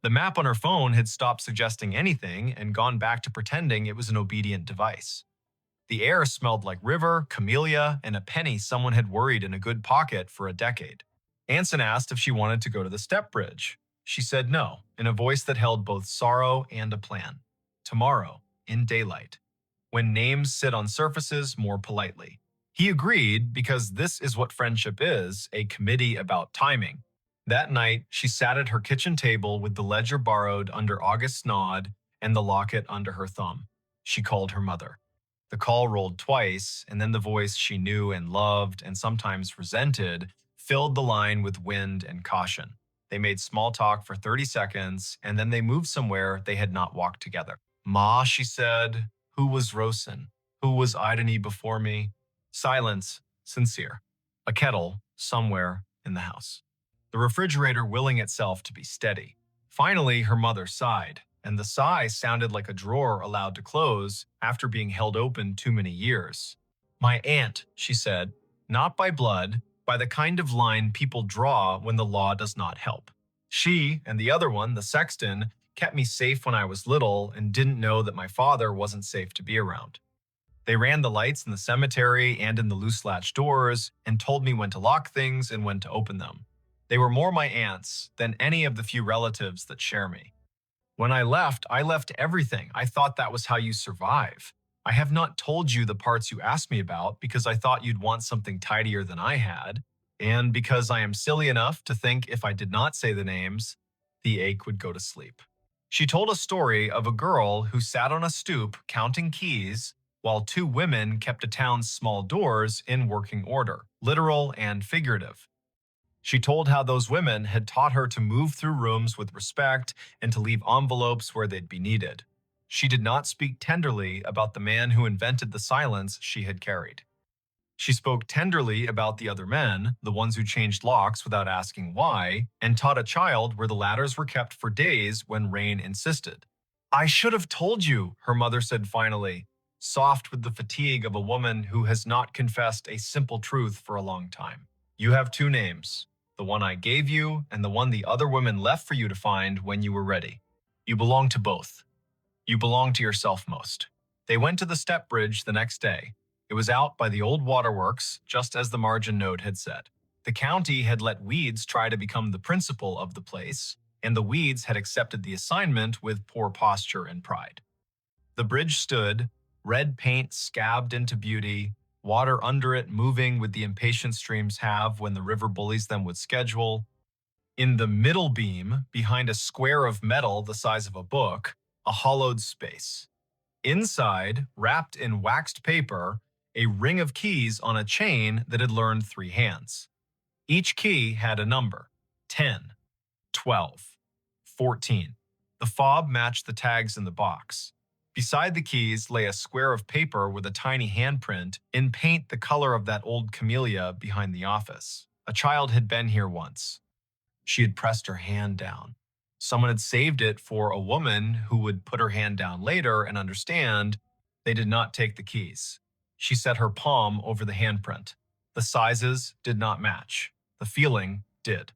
The map on her phone had stopped suggesting anything and gone back to pretending it was an obedient device. The air smelled like river, camellia, and a penny someone had worried in a good pocket for a decade. Anson asked if she wanted to go to the step bridge. She said no, in a voice that held both sorrow and a plan. Tomorrow, in daylight, when names sit on surfaces more politely. He agreed because this is what friendship is, a committee about timing. That night, she sat at her kitchen table with the ledger borrowed under August's nod and the locket under her thumb. She called her mother. The call rolled twice, and then the voice she knew and loved and sometimes resented filled the line with wind and caution. They made small talk for 30 seconds, and then they moved somewhere they had not walked together. Ma, she said, who was Rosen? Who was Idony before me? Silence, sincere. A kettle, somewhere in the house. The refrigerator willing itself to be steady. Finally, her mother sighed, and the sigh sounded like a drawer allowed to close after being held open too many years. My aunt, she said, not by blood, by the kind of line people draw when the law does not help. She and the other one, the sexton, kept me safe when I was little and didn't know that my father wasn't safe to be around. They ran the lights in the cemetery and in the loose latch doors and told me when to lock things and when to open them. They were more my aunts than any of the few relatives that share me. When I left everything. I thought that was how you survive. I have not told you the parts you asked me about because I thought you'd want something tidier than I had, and because I am silly enough to think if I did not say the names, the ache would go to sleep. She told a story of a girl who sat on a stoop counting keys while two women kept a town's small doors in working order, literal and figurative. She told how those women had taught her to move through rooms with respect and to leave envelopes where they'd be needed. She did not speak tenderly about the man who invented the silence she had carried. She spoke tenderly about the other men, the ones who changed locks without asking why, and taught a child where the ladders were kept for days when rain insisted. I should have told you, her mother said finally, soft with the fatigue of a woman who has not confessed a simple truth for a long time. You have two names, the one I gave you and the one the other women left for you to find when you were ready. You belong to both. You belong to yourself most. They went to the step bridge the next day. It was out by the old waterworks, just as the margin note had said. The county had let weeds try to become the principal of the place, and the weeds had accepted the assignment with poor posture and pride. The bridge stood, red paint scabbed into beauty, water under it moving with the impatient streams have when the river bullies them with schedule. In the middle beam, behind a square of metal the size of a book, a hollowed space. Inside, wrapped in waxed paper, a ring of keys on a chain that had learned 3 hands. Each key had a number: 10, 12, 14. The fob matched the tags in the box. Beside the keys lay a square of paper with a tiny handprint in paint the color of that old camellia behind the office. A child had been here once. She had pressed her hand down. Someone had saved it for a woman who would put her hand down later and understand they did not take the keys. She set her palm over the handprint. The sizes did not match. The feeling did.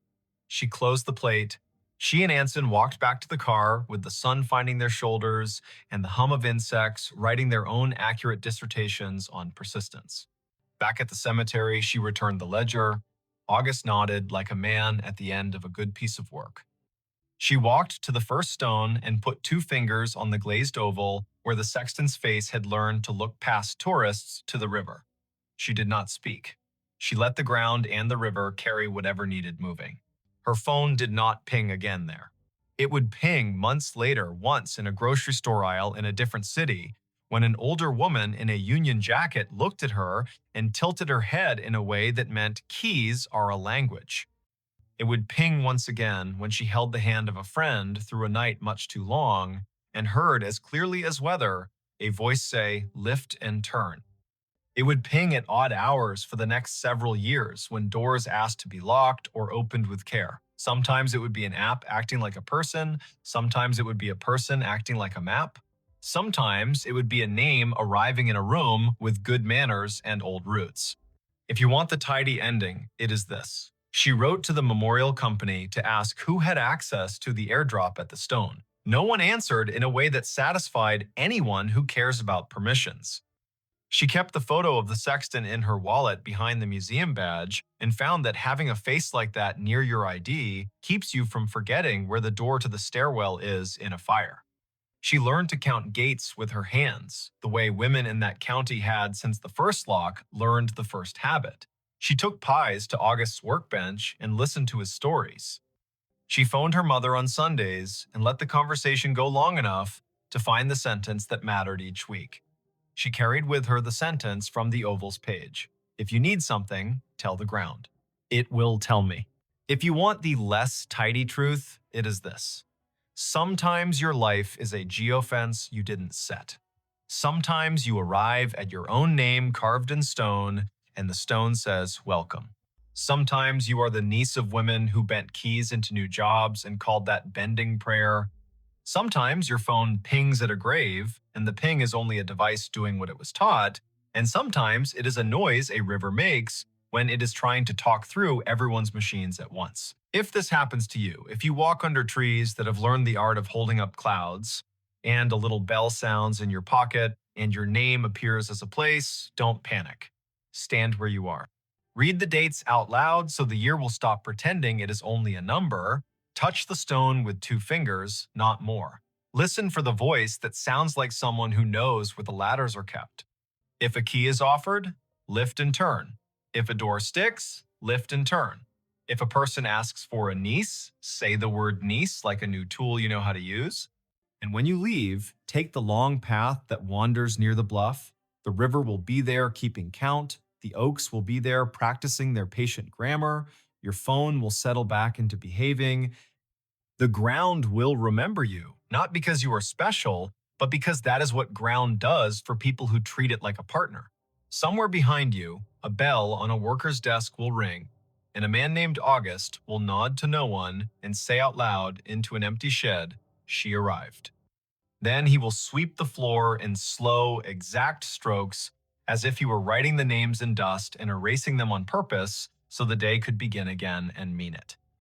She closed the plate. She and Anson walked back to the car with the sun finding their shoulders and the hum of insects writing their own accurate dissertations on persistence. Back at the cemetery, she returned the ledger. August nodded like a man at the end of a good piece of work. She walked to the first stone and put 2 fingers on the glazed oval where the sexton's face had learned to look past tourists to the river. She did not speak. She let the ground and the river carry whatever needed moving. Her phone did not ping again there. It would ping months later, once in a grocery store aisle in a different city, when an older woman in a Union jacket looked at her and tilted her head in a way that meant keys are a language. It would ping once again when she held the hand of a friend through a night much too long and heard as clearly as weather a voice say, "Lift and turn." It would ping at odd hours for the next several years when doors asked to be locked or opened with care. Sometimes it would be an app acting like a person. Sometimes it would be a person acting like a map. Sometimes it would be a name arriving in a room with good manners and old roots. If you want the tidy ending, it is this. She wrote to the memorial company to ask who had access to the airdrop at the stone. No one answered in a way that satisfied anyone who cares about permissions. She kept the photo of the sexton in her wallet behind the museum badge and found that having a face like that near your ID keeps you from forgetting where the door to the stairwell is in a fire. She learned to count gates with her hands, the way women in that county had since the first lock learned the first habit. She took pies to August's workbench and listened to his stories. She phoned her mother on Sundays and let the conversation go long enough to find the sentence that mattered each week. She carried with her the sentence from the oval's page. If you need something, tell the ground. It will tell me. If you want the less tidy truth, it is this. Sometimes your life is a geofence you didn't set. Sometimes you arrive at your own name carved in stone, and the stone says, "Welcome." Sometimes you are the niece of women who bent keys into new jobs and called that bending prayer. Sometimes your phone pings at a grave, and the ping is only a device doing what it was taught, and sometimes it is a noise a river makes when it is trying to talk through everyone's machines at once. If this happens to you, if you walk under trees that have learned the art of holding up clouds, and a little bell sounds in your pocket, and your name appears as a place, don't panic. Stand where you are. Read the dates out loud so the year will stop pretending it is only a number. Touch the stone with 2 fingers, not more. Listen for the voice that sounds like someone who knows where the ladders are kept. If a key is offered, lift and turn. If a door sticks, lift and turn. If a person asks for a niece, say the word niece like a new tool you know how to use. And when you leave, take the long path that wanders near the bluff. The river will be there keeping count. The oaks will be there practicing their patient grammar. Your phone will settle back into behaving. The ground will remember you, not because you are special, but because that is what ground does for people who treat it like a partner. Somewhere behind you, a bell on a worker's desk will ring, and a man named August will nod to no one and say out loud into an empty shed, "She arrived." Then he will sweep the floor in slow, exact strokes as if he were writing the names in dust and erasing them on purpose so the day could begin again and mean it.